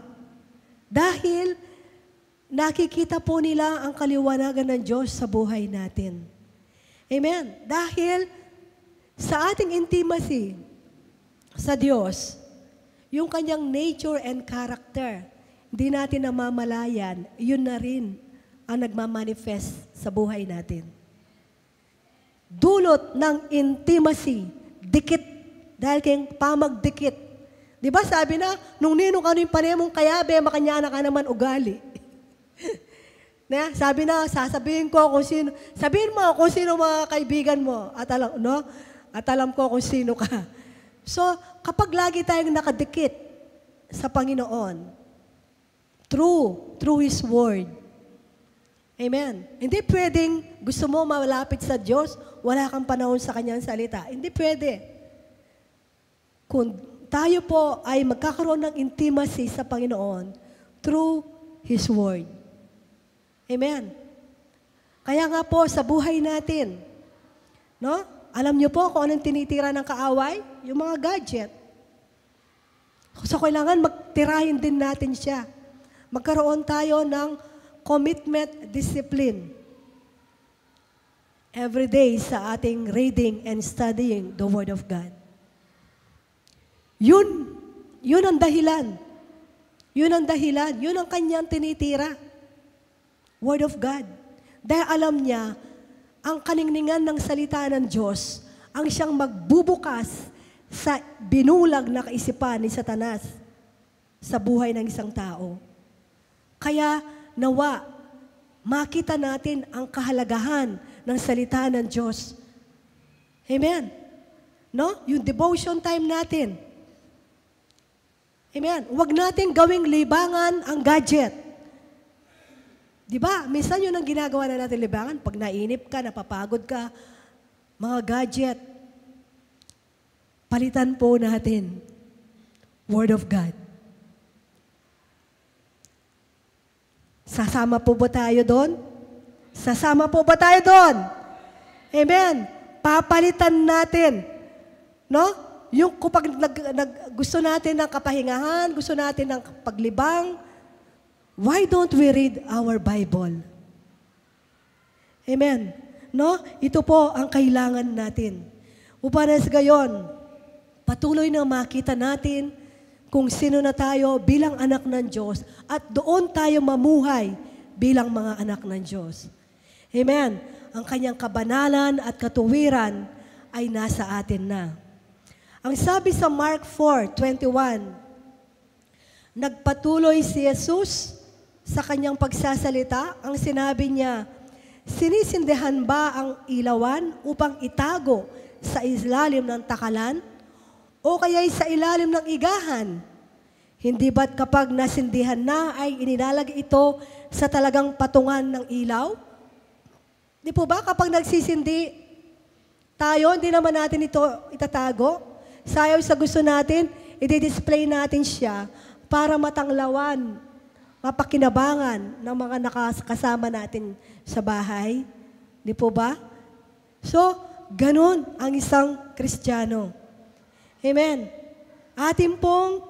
Dahil nakikita po nila ang kaliwanagan ng Diyos sa buhay natin. Amen. Dahil sa ating intimacy sa Diyos, yung kanyang nature and character, hindi natin namamalayan, yun na rin ang nagmamanifest sa buhay natin. Dulot ng intimacy, dikit, dahil kayong pamagdikit. Di ba sabi na, nung ninong ano yung panemong kayabe, makanyana ka naman ugali. Sabi na, sasabihin ko kung sino, sabihin mo kung sino mga kaibigan mo at alam, no? At alam ko kung sino ka. So, kapag lagi tayong nakadikit sa Panginoon, through His Word, amen. Hindi pwedeng gusto mo malapit sa Diyos, wala kang panahon sa Kanyang salita. Hindi pwede. Kung tayo po ay magkakaroon ng intimacy sa Panginoon through His Word. Amen. Kaya nga po sa buhay natin, no? Alam niyo po kung anong tinitira ng kaaway? Yung mga gadget. So kailangan magtirahin din natin siya. Magkaroon tayo ng commitment, discipline. Every day sa ating reading and studying the Word of God. Yun ang dahilan. Yun ang dahilan. Yun ang kanyang tinitira. Word of God. Dahil alam niya, ang kaningningan ng salita ng Diyos, ang siyang magbubukas sa binulag na kaisipan ni Satanas sa buhay ng isang tao. Kaya nawa, makita natin ang kahalagahan ng salita ng Diyos. Amen? No? Yung devotion time natin. Amen? Huwag natin gawing libangan ang gadget. Diba? Minsan yun ang ginagawa na natin libangan. Pag nainip ka, napapagod ka, mga gadget, palitan po natin Word of God. Sasama po ba tayo doon? Sasama po ba tayo doon? Amen. Papalitan natin. No? Yung kapag gusto natin ng kapahingahan, gusto natin ng paglibang, why don't we read our Bible? Amen. No? Ito po ang kailangan natin. Upang sa gayon, patuloy na makita natin kung sino na tayo bilang anak ng Diyos at doon tayo mamuhay bilang mga anak ng Diyos. Amen. Ang kanyang kabanalan at katuwiran ay nasa atin na. Ang sabi sa Mark 4:21, nagpatuloy si Jesus sa kanyang pagsasalita, ang sinabi niya, sinisindihan ba ang ilawan upang itago sa ilalim ng takalan o kaya'y sa ilalim ng igahan? Hindi ba't kapag nasindihan na ay inilalag ito sa talagang patungan ng ilaw? Di po ba kapag nagsisindi tayo, hindi naman natin ito itatago? Sayaw sa gusto natin, i-display natin siya para matanglawan, mapakinabangan ng mga nakasama natin sa bahay. Di po ba? So, ganun ang isang Kristiyano. Amen. Atin pong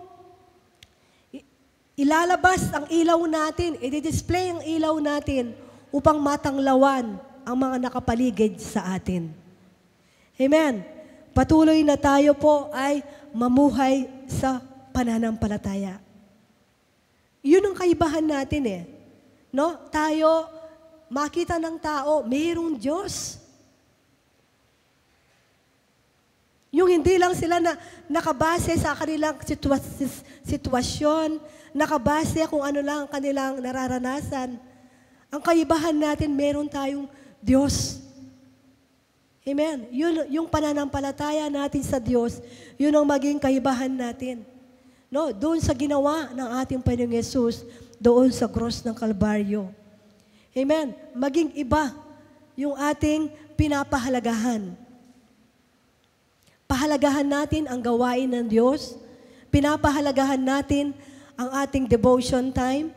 ilalabas ang ilaw natin, i-display ang ilaw natin upang matanglawan ang mga nakapaligid sa atin. Amen. Patuloy na tayo po ay mamuhay sa pananampalataya. Yun ang kaibahan natin eh. No? Tayo, makita ng tao, mayroong Diyos. Yung hindi lang sila na nakabase sa kanilang sitwasyon, nakabase kung ano lang ang kanilang nararanasan. Ang kaibahan natin, meron tayong Diyos. Amen. Yun, yung pananampalataya natin sa Diyos, yun ang maging kaibahan natin. No, doon sa ginawa ng ating Panginoong Yesus, doon sa cross ng Kalbaryo. Amen. Maging iba yung ating pinapahalagahan. Pahalagahan natin ang gawain ng Diyos. Pinapahalagahan natin ang ating devotion time.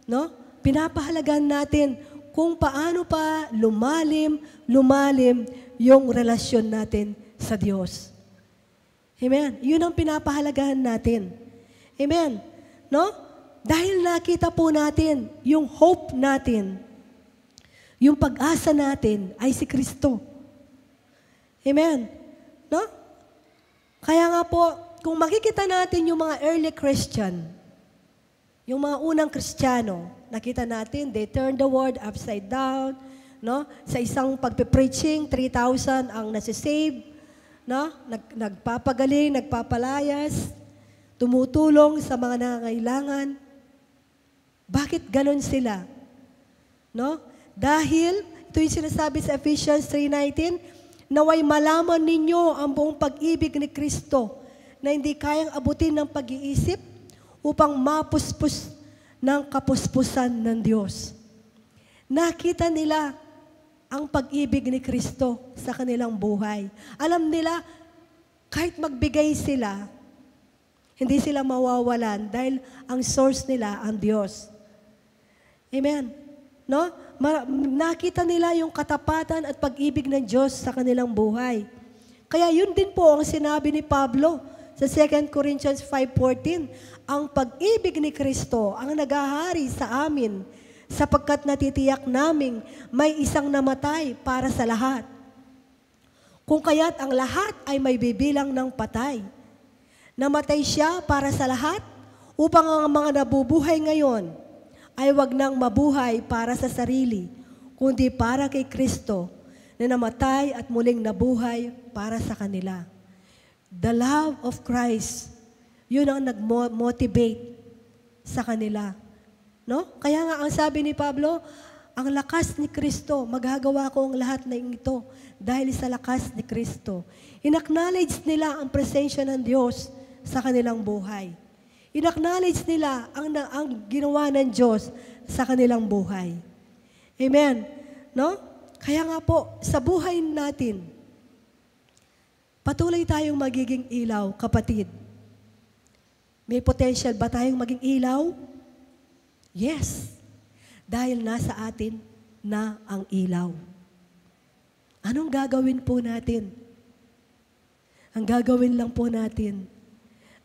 No? Pinapahalagahan natin kung paano pa lumalim yung relasyon natin sa Diyos. Amen. Yun ang pinapahalagahan natin. Amen. No? Dahil nakita po natin yung hope natin, yung pag-asa natin ay si Kristo. Amen. No? Kaya nga po, kung makikita natin yung mga early Christian, yung mga unang Kristiyano, nakita natin, they turned the world upside down, no? Sa isang pagpe-preaching, 3,000 ang nasisave, no? Nagpapagaling, nagpapalayas, tumutulong sa mga nangangailangan. Bakit ganon sila? No? Dahil, ito yung sinasabi sa Ephesians 3:19, naway malaman ninyo ang buong pag-ibig ni Kristo na hindi kayang abutin ng pag-iisip upang mapuspos ng kapuspusan ng Diyos. Nakita nila ang pag-ibig ni Kristo sa kanilang buhay. Alam nila, kahit magbigay sila, hindi sila mawawalan dahil ang source nila ang Diyos. Amen. No? Nakita nila yung katapatan at pag-ibig ng Diyos sa kanilang buhay. Kaya yun din po ang sinabi ni Pablo sa 2 Corinthians 5:14, ang pag-ibig ni Kristo ang naghahari sa amin sapagkat natitiyak naming may isang namatay para sa lahat. Kung kaya't ang lahat ay may bibilang ng patay. Namatay siya para sa lahat upang ang mga nabubuhay ngayon ay wag nang mabuhay para sa sarili, kundi para kay Kristo na namatay at muling nabuhay para sa kanila. The love of Christ, yun ang nag-motivate sa kanila. No? Kaya nga ang sabi ni Pablo, ang lakas ni Kristo, maghagawa ko ang lahat ng ito dahil sa lakas ni Kristo. In-acknowledge nila ang presensya ng Diyos sa kanilang buhay. In-acknowledge nila ang ginawa ng Diyos sa kanilang buhay. Amen. No? Kaya nga po, sa buhay natin, patuloy tayong magiging ilaw, kapatid. May potential ba tayong maging ilaw? Yes. Dahil nasa atin na ang ilaw. Anong gagawin po natin? Ang gagawin lang po natin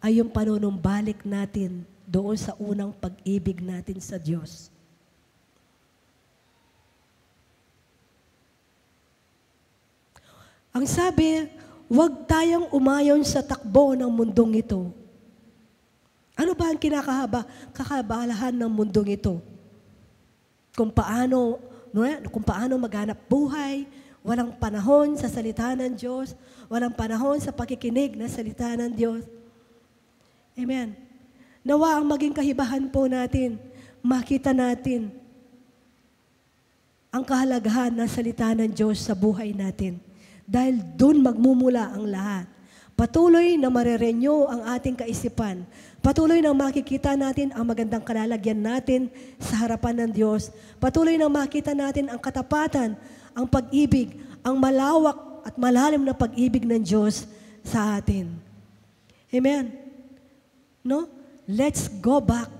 ay yung panunumbalik natin doon sa unang pag-ibig natin sa Diyos. Ang sabi, huwag tayong umayon sa takbo ng mundong ito. Ano ba ang kakabalahan ng mundong ito? Kung paano maghanap buhay, walang panahon sa salita ng Diyos, walang panahon sa pakikinig ng salita ng Diyos. Amen. Nawa ang maging kahibahan po natin, makita natin ang kahalagahan ng salita ng Diyos sa buhay natin. Dahil doon magmumula ang lahat. Patuloy na marerenew ang ating kaisipan. Patuloy na makikita natin ang magandang kalalagyan natin sa harapan ng Diyos. Patuloy na makita natin ang katapatan, ang pag-ibig, ang malawak at malalim na pag-ibig ng Diyos sa atin. Amen. No? Let's go back.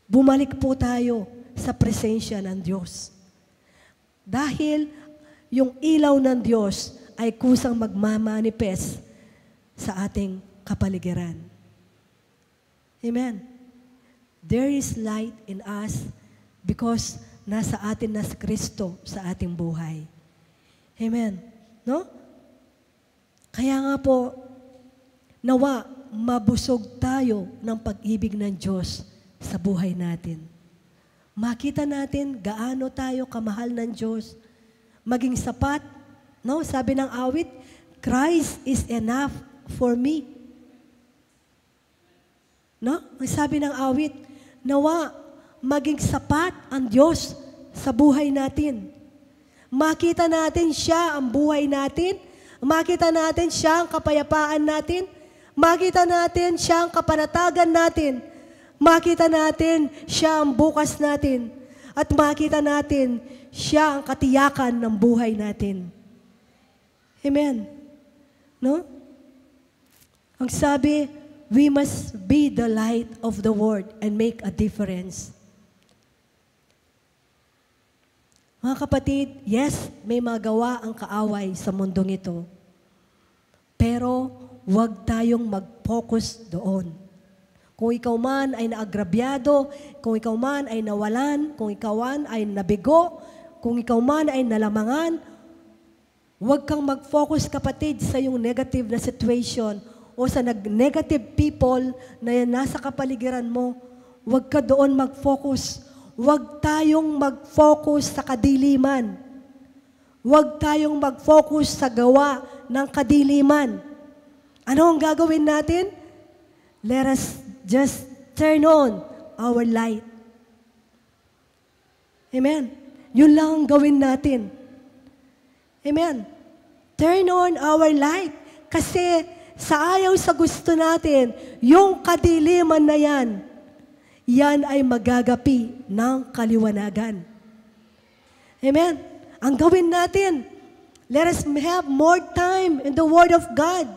Bumalik po tayo sa presensya ng Diyos. Dahil yung ilaw ng Diyos ay kusang magmamanifest sa ating kapaligiran. Amen. There is light in us because nasa atin na si Kristo sa ating buhay. Amen. No? Kaya nga po, nawa mabusog tayo ng pag-ibig ng Diyos sa buhay natin. Makita natin gaano tayo kamahal ng Diyos, maging sapat, no? Sabi ng awit, Christ is enough for me. No? Ang sabi ng awit, nawa maging sapat ang Diyos sa buhay natin. Makita natin siya ang buhay natin, makita natin siya ang kapayapaan natin, makita natin siya ang kapanatagan natin, makita natin siya ang bukas natin, at makita natin siya ang katiyakan ng buhay natin. Amen. No? Ang sabi, we must be the light of the world and make a difference. Mga kapatid, yes, may magawa ang kaaway sa mundong ito. Pero, huwag tayong mag-focus doon. Kung ikaw man ay naagrabyado, kung ikaw man ay nawalan, kung ikaw man ay nabigo, kung ikaw man ay nalamangan, huwag kang mag-focus, kapatid, sa iyong negative na situation o sa negative people na nasa kapaligiran mo. Huwag ka doon mag-focus. Huwag tayong mag-focus sa kadiliman. Huwag tayong mag-focus sa gawa ng kadiliman. Ano ang gagawin natin? Let us just turn on our light. Amen. Yun lang ang gawin natin. Amen. Turn on our light. Kasi sa ayaw sa gusto natin, yung kadiliman na yan ay magagapi ng kaliwanagan. Amen. Ang gawin natin, let us have more time in the Word of God.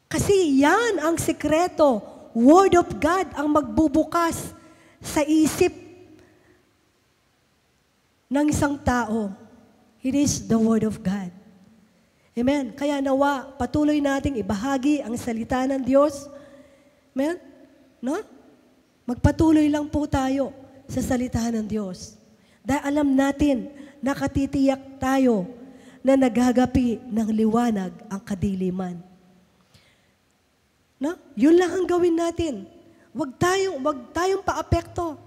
Kasi yan ang sikreto. Word of God ang magbubukas sa isip ng isang tao. It is the Word of God. Amen. Kaya nawa, patuloy nating ibahagi ang salita ng Diyos. Amen? No? Magpatuloy lang po tayo sa salita ng Diyos. Dahil alam natin, nakatitiyak tayo na nagagapi ng liwanag ang kadiliman. No? Yun lang ang gawin natin. Huwag tayong paapekto.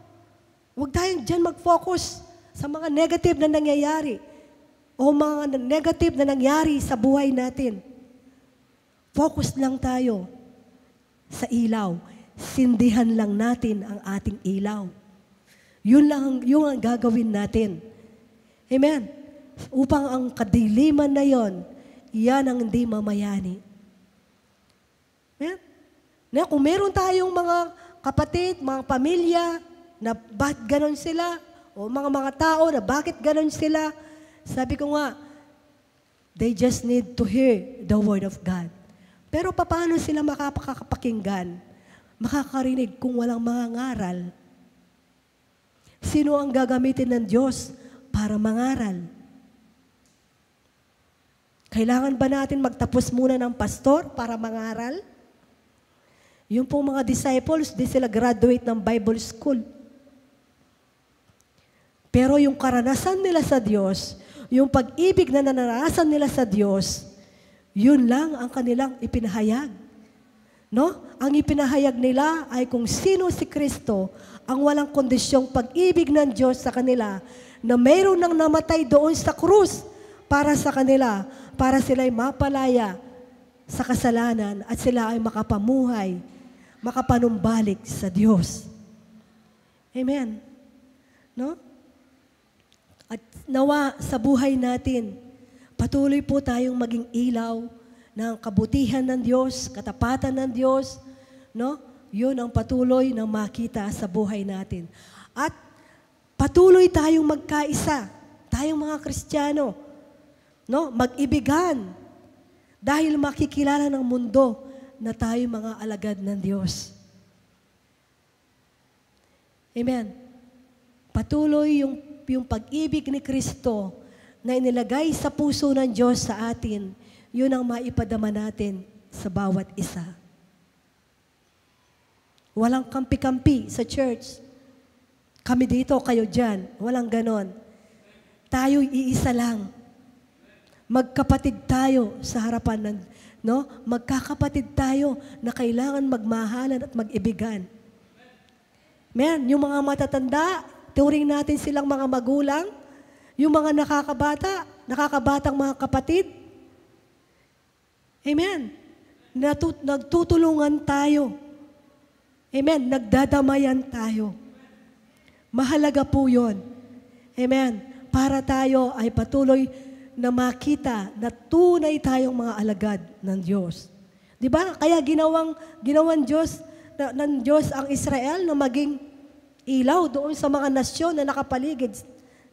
Huwag tayong dyan mag-focus sa mga negative na nangyayari o mga negative na nangyari sa buhay natin. Focus lang tayo sa ilaw. Sindihan lang natin ang ating ilaw. Yun ang gagawin natin. Amen. Upang ang kadiliman na yon, yan ang hindi mamayani. Amen. Na kung meron tayong mga kapatid, mga pamilya, na bakit ganon sila, o mga tao na bakit ganon sila, sabi ko nga, they just need to hear the Word of God. Pero paano sila makakapakinggan, makakarinig kung walang mga ngaral? Sino ang gagamitin ng Diyos para mangaral? Kailangan ba natin magtapos muna ng pastor para mangaral? Yung pong mga disciples, di sila graduate ng Bible school. Pero yung karanasan nila sa Diyos, yung pag-ibig na naranasan nila sa Diyos, yun lang ang kanilang ipinahayag. No? Ang ipinahayag nila ay kung sino si Kristo, ang walang kondisyong pag-ibig ng Diyos sa kanila, na mayroon nang namatay doon sa krus para sa kanila, para sila'y mapalaya sa kasalanan at sila ay makapamuhay, makapanumbalik sa Diyos. Amen. No? At nawa sa buhay natin, patuloy po tayong maging ilaw ng kabutihan ng Diyos, katapatan ng Diyos, no? Yun ang patuloy na makita sa buhay natin. At patuloy tayong magkaisa, tayong mga Kristiyano, no? Mag-ibigan, dahil makikilala ng mundo na tayo mga alagad ng Diyos. Amen. Patuloy yung pag-ibig ni Kristo na inilagay sa puso ng Diyos sa atin, yun ang maipadama natin sa bawat isa. Walang kampi-kampi sa church. Kami dito, kayo dyan. Walang ganon. Tayo'y iisa lang. Magkapatid tayo sa harapan ng, no? Magkakapatid tayo na kailangan magmahalan at mag-ibigan. Men, yung mga matatanda, turing natin silang mga magulang, yung mga nakakabatang mga kapatid. Amen. Nagtutulungan tayo. Amen. Nagdadamayan tayo. Mahalaga po yun. Amen. Para tayo ay patuloy na makita na tunay tayong mga alagad ng Diyos. Di ba? Kaya ginawan Diyos, ng Diyos ang Israel na maging ilaw doon sa mga nasyon na nakapaligid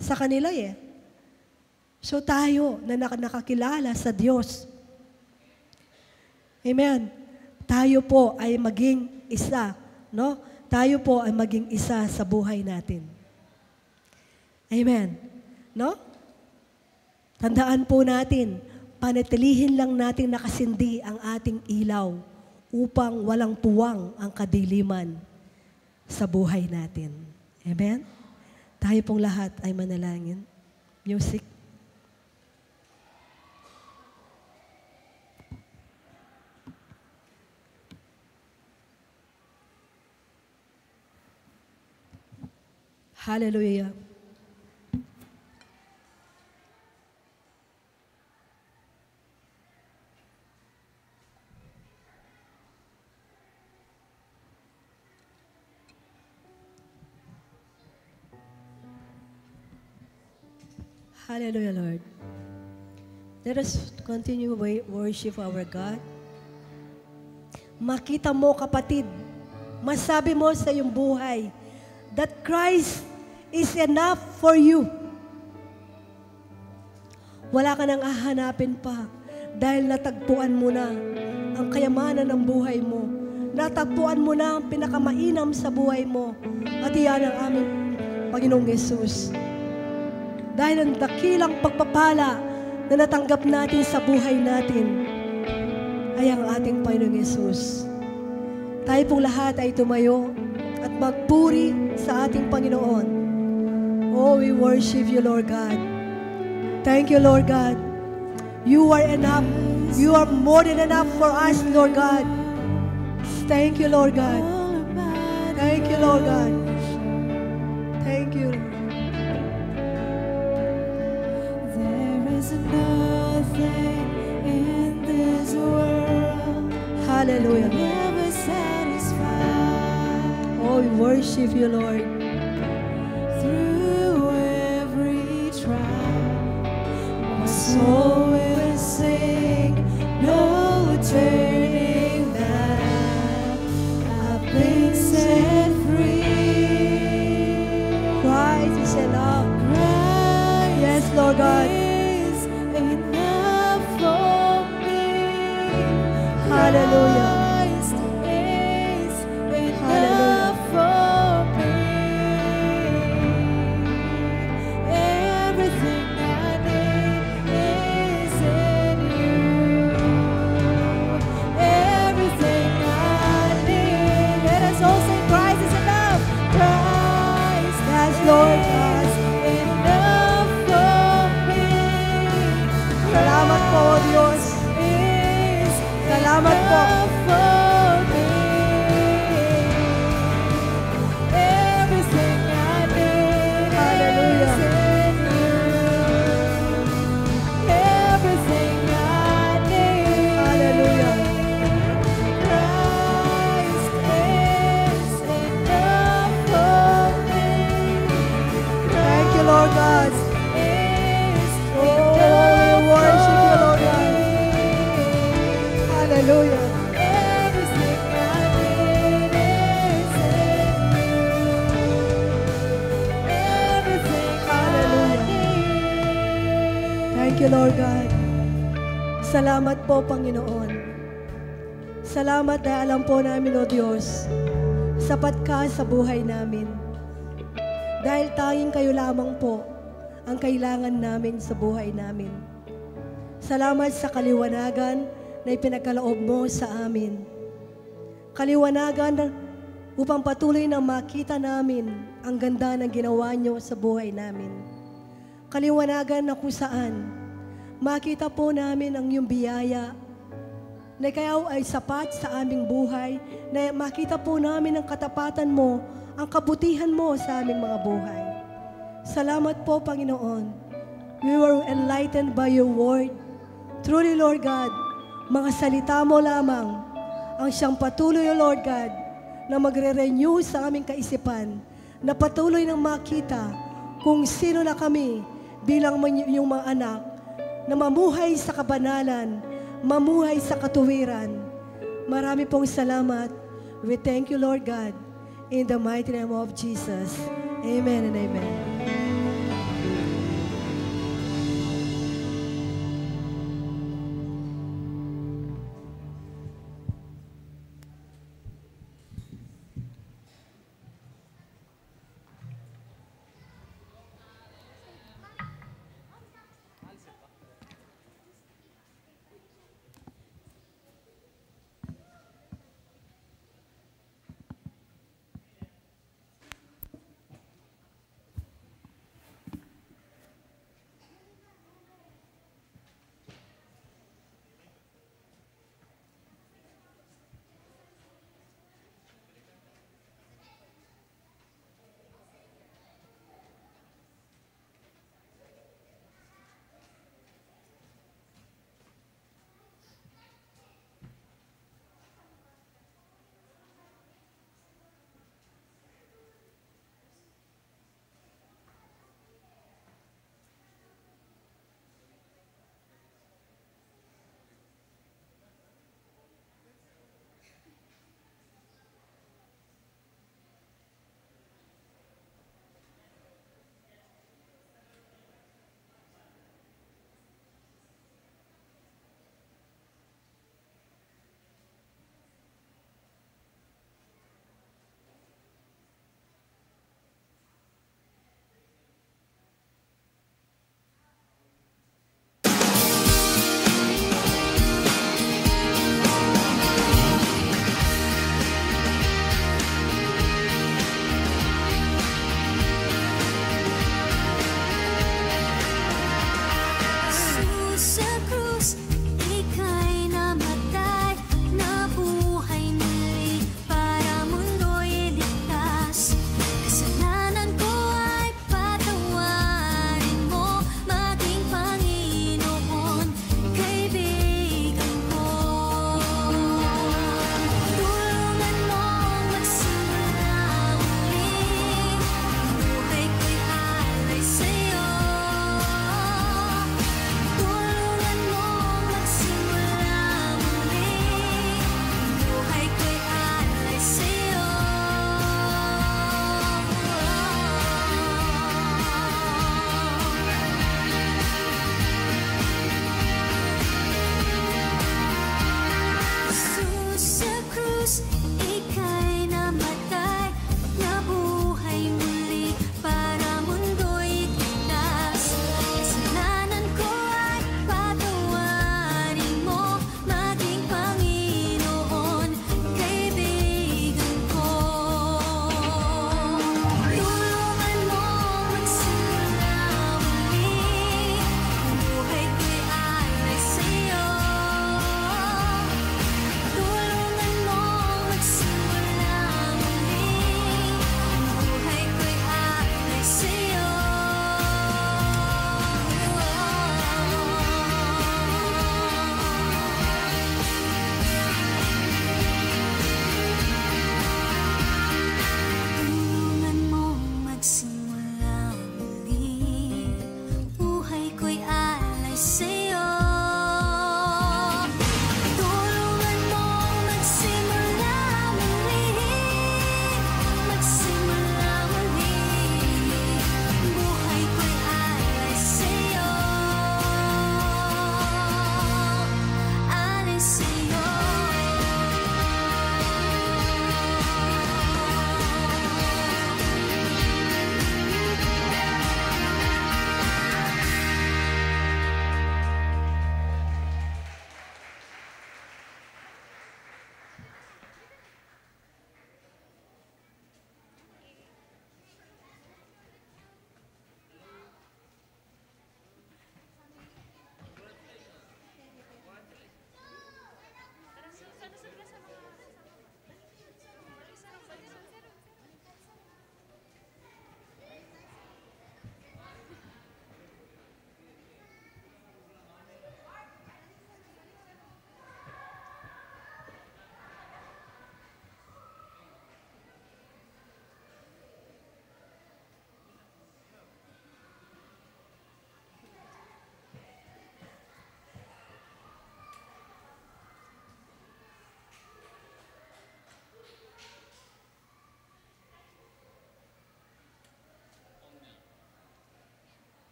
sa kanila eh. So tayo na nakakilala sa Diyos. Amen. Tayo po ay maging isa, no? Tayo po ay maging isa sa buhay natin. Amen. No? Tandaan po natin, panatilihin lang natin nakasindi ang ating ilaw upang walang puwang ang kadiliman sa buhay natin. Amen? Tayo pong lahat ay manalangin. Music. Hallelujah. Hallelujah, Lord. Let us continue worship our God. Makita mo, kapatid, masabi mo sa iyong buhay that Christ is enough for you. Wala ka nang hahanapin pa dahil natagpuan mo na ang kayamanan ng buhay mo. Natagpuan mo na ang pinakamainam sa buhay mo. At iyan ang aming Panginoong Yesus. Dahil ang dakilang pagpapala na natanggap natin sa buhay natin ay ang ating Panginoong Yesus. Tayo pong lahat ay tumayo at magpuri sa ating Panginoon. Oh, we worship you, Lord God. Thank you, Lord God. You are enough. You are more than enough for us, Lord God. Thank you, Lord God. Thank you, Lord God. Thank you. There is nothing in this world Hallelujah. never satisfied. Oh, we worship you, Lord. Through every trial, my soul will sing, no turning back. I've been set free. Christ is enough. Christ Yes, Lord God. is enough for me. Hallelujah. Christ is Hallelujah. enough for me. Everything I need is in you. Everything I need. Let us all say Christ is enough. Christ Yes, Lord God. is enough for me. Salamat po, O Diyos. Is Salamat po. enough for me. Everything I need Hallelujah. is in you. Everything I need. Hallelujah. Christ is enough for me. Thank you, Lord God. Is Oh, we worship you, Lord God. Hallelujah. everything I need is in you. Everything I need. Thank you, Lord God. Salamat po, Panginoon. Salamat dahil alam po namin, O Diyos, sapat ka sa buhay namin. Dahil tanging kayo lamang po ang kailangan namin sa buhay namin. Salamat sa kaliwanagan na ipinagkaloob mo sa amin. Kaliwanagan upang patuloy na makita namin ang ganda ng ginawa niyo sa buhay namin. Kaliwanagan na kung saan makita po namin ang iyong biyaya na kayaw ay sapat sa aming buhay, na makita po namin ang katapatan mo, ang kabutihan mo sa aming mga buhay. Salamat po, Panginoon. We were enlightened by your word. Truly, Lord God, mga salita mo lamang ang siyang patuloy, O Lord God, na magre-renew sa aming kaisipan, na patuloy nang makita kung sino na kami bilang yung mga anak, na mamuhay sa kabanalan, mamuhay sa katuwiran. Marami pong salamat. We thank you, Lord God, in the mighty name of Jesus. Amen and amen.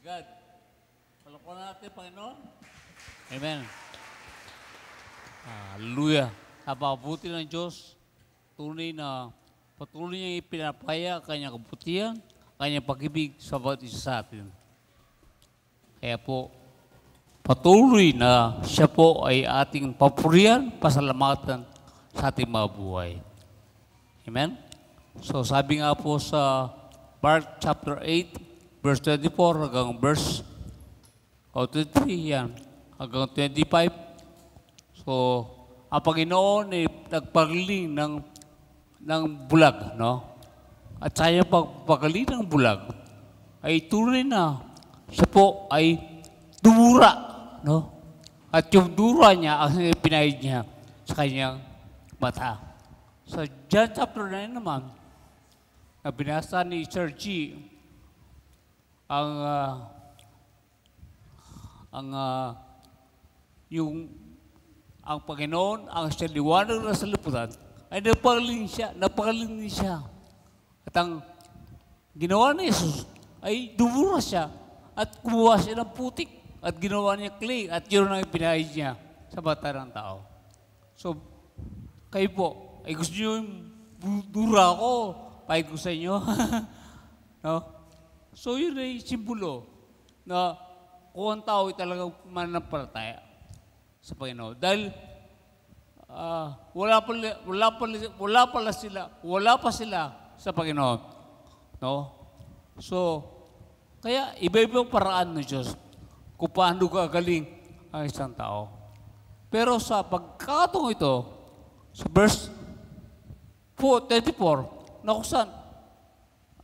God. Palakuan natin, Panginoon. Amen. Hallelujah. Napakabuti ng Diyos. Tunay na patuloy niya ipinapaya kanyang kabutihan, kanyang pag-ibig sa bawat isa sa atin. Kaya po, patuloy na siya po ay ating papurihan, pasalamatan sa ating mga buhay. Amen? So sabi nga po sa Mark chapter 8, verse 24 hanggang verse 23, yan, hanggang 25. So, ang Panginoon ay nagpagaling ng bulag, no? At sa kanyang pagpagaling ng bulag, ay tunay na siya po ay dumura, no? At yung dura niya, ang pinahid niya sa kanyang mata. Sa John chapter 9 naman, na binasa ni Sir G, ang Panginoon, ang siya liwanag na sa lipunan, ay napagaling siya. At ang ginawa ni Jesus ay dumura siya at kumuha siya ng putik at ginawa niya clay at yun ang pinahid niya sa mata ng tao. So, kayo po, ay gusto niyo yung dura ko, pahid ko sa inyo. No? So yun ay simbolo na kung ang tao ay talagang mananampalataya sa Panginoon. Dahil wala pa sila sa Panginoon. No? So, kaya iba-ibang paraan ng Diyos kung paano gagaling ang isang tao. Pero sa pagkakataong ito, sa verse 24, na kung saan,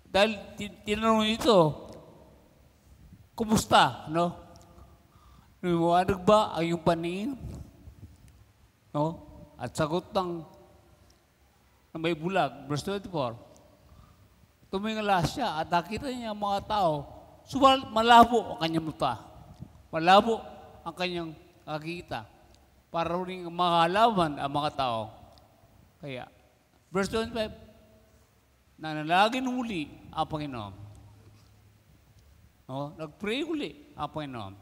dahil tinanong ito, kumusta, no? Lumiwanag ba ang iyong paningin? No? At sagot ng may bulag, verse 24, tumingala siya at nakita niya ang mga tao, subalit malabo ang kanyang mata. Malabo ang kanyang nakikita. Para rin makalaman ang mga tao. Kaya, verse 25, nanalangin muli ang Panginoon. No? Nag-pray uli ang Panginoon.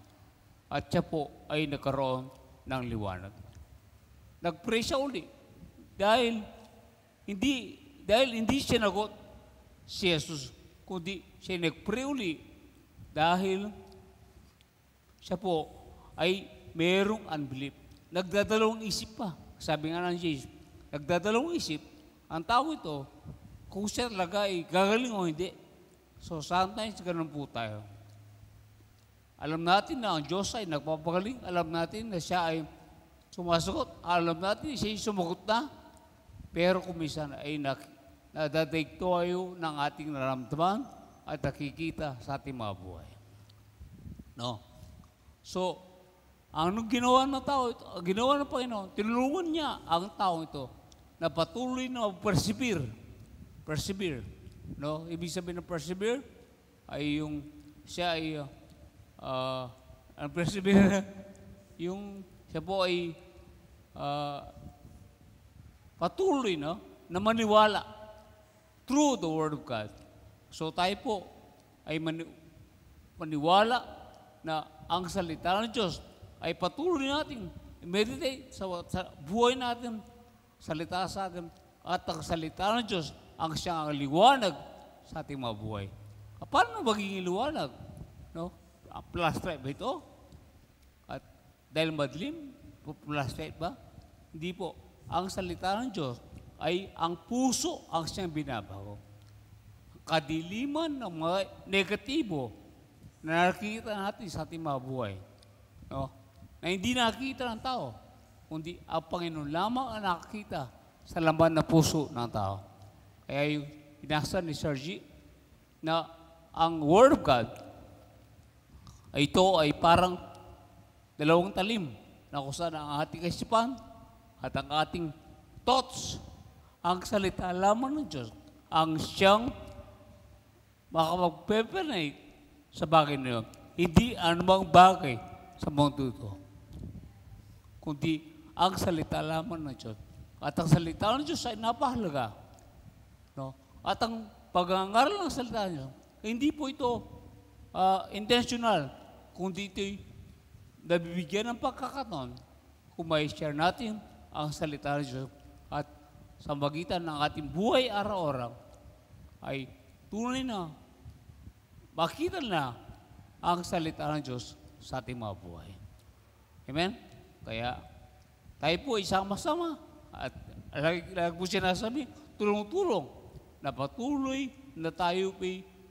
At siya po ay nagkaroon ng liwanag. Nag-pray siya uli. Dahil hindi siya nagot si Jesus, kundi siya nag-pray uli dahil siya po ay mayroong unbelief. Nagdadalawang isip pa. Sabi nga ng Jesus, nagdadalawang isip, ang tao ito, kung siya talaga ay gagaling o hindi. So sometimes ganun po tayo. Alam natin na ang Diyos ay nagpapagaling. Alam natin na siya ay sumasagot. Alam natin na siya ay sumagot na. Pero kung minsan ay nadadaig tayo ng ating nararamdaman at nakikita sa ating mga buhay. No? So, ang ginawa ng tao ito, ginawa ng Panginoon, tinulungan niya ang tao ito na patuloy na persevere. Persevere. No? Ibig sabihin ng persevere ay yung siya ay ang persevere yung siya po ay patuloy na maniwala through the Word of God. So tayo po ay maniwala na ang salita ng Diyos ay patuloy natin meditate sa buhay natin, salita sa atin, at ang salita ng Diyos ang siyang liwanag sa ating mga buhay. Paano magiging liwanag? No? Flashlight ba ito? At dahil madilim, flashlight ba? Hindi po. Ang salita ng Diyos ay ang puso ang siyang binabago. Kadiliman ng mga negatibo na nakikita natin sa ating mga buhay. No? Na hindi nakikita ng tao, kundi ang Panginoon lamang ang nakikita sa laman ng puso ng tao. Kaya yung inasa ni Sir G, na ang Word of God, ay ito ay parang dalawang talim na kung saan ang ating kaisipan at ang ating thoughts, ang salita lamang ng Diyos, ang siyang makapag-penetrate sa bagay na yun. Hindi anumang bagay sa mundo ito, kundi ang salita lamang ng Diyos. At ang salita ng Diyos ay napahalaga. No? At ang pag-aaral ng salita niyo, hindi po ito intentional, kundi ito'y nabibigyan ng pagkakataon kung may share natin ang salita ng Diyos at sa magitan ng ating buhay araw-araw ay tunay na makita na ang salita ng Diyos sa ating mga buhay. Amen? Kaya tayo po isama-sama at lagi po sinasabi, tulong-tulong na patuloy na tayo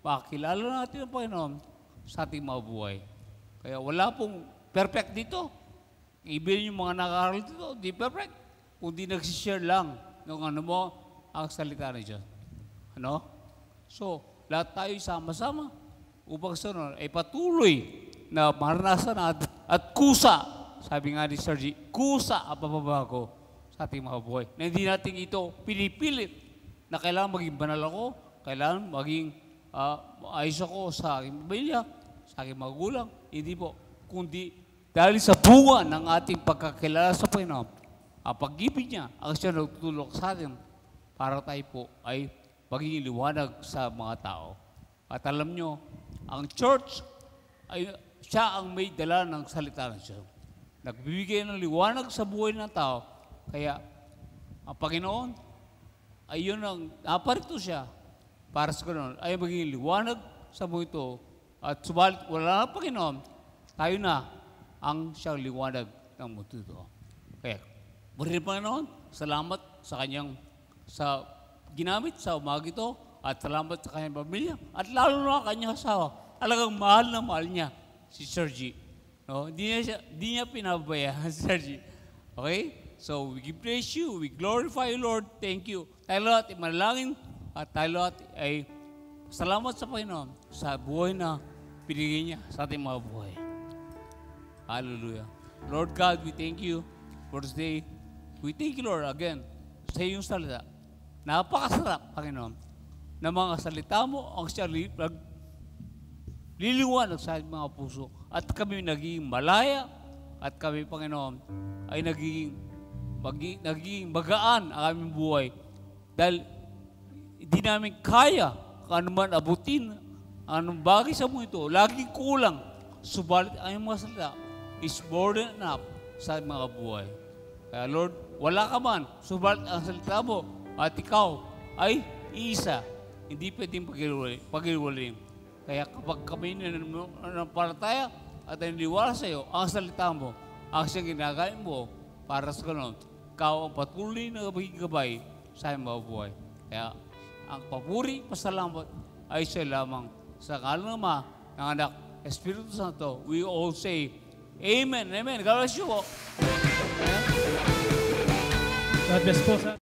makilala natin ang Panginoon sa ating mga buhay. Kaya wala pong perfect dito. Ibig yung mga nakakaroon dito, di perfect. Kundi nagsishare lang ng ano mo ang salita ng Diyos. Ano? So, lahat tayo sama-sama upang sa nun ay patuloy na maranasan at kusa, sabi nga ni Sir G, kusa ang pababago sa ating mga buhay. Na hindi natin ito pinipilit na kailangan maging banal ako, kailangan maging ayos ako sa aking pamilya, sa aking magulang. Hindi po. Kundi dahil sa bunga ng ating pagkakilala sa Panginoon, ang pag-ibig niya, ang siya nagtutulong sa atin para tayo po ay maging liwanag sa mga tao. At alam nyo, ang church ay siya ang may dala ng salita ng Diyos. Nagbibigay ng liwanag sa buhay ng tao. Kaya ang Panginoon ay yun ang naparito siya para sa Panginoon ay maging liwanag sa buhay ito. At subalit wala na Panginoon, tayo na ang siyang liwanag ng mundo ito. Kaya, muli Panginoon, salamat sa kanyang sa ginamit sa umaga ito at salamat sa kanyang pamilya at lalo na kanyang asawa. Talagang mahal na mahal niya si Sir G. No? Hindi niya pinabayaan si Sir G. Okay? So, we praise you, we glorify you, Lord. Thank you. Tayo lahat ay manalangin at tayo lahat ay salamat sa Panginoon sa buhay na pinigay niya sa ating mga buhay. Hallelujah. Lord God, we thank you for this day. We thank you, Lord, again, sa iyong salita. Napakasarap, Panginoon, na mga salita mo ang siya liliwanag sa ating mga puso. At kami naging malaya at kami, Panginoon, ay naging magaan ang aming buhay. Dahil hindi namin kaya kung ano man abutin, anong bagay sa mundo ito, laging kulang. Subalit ang mga salita is more than enough sa mga buhay. Kaya Lord, wala ka man, subalit ang salita mo at ikaw ay iisa. Hindi pwedeng paghiwalay. Kaya kapag kami nanampalataya at naniniwala sa iyo, ang salita mo, ang siyang ginagawa mo para sa ganun, ikaw ang patuloy na gabay sa mga buhay. Kaya ang papuri, pasalamat ay siya lamang sa ngalan ng Ama, ng Anak, Espiritu Santo. We all say, Amen. Amen. God bless you. God bless po sa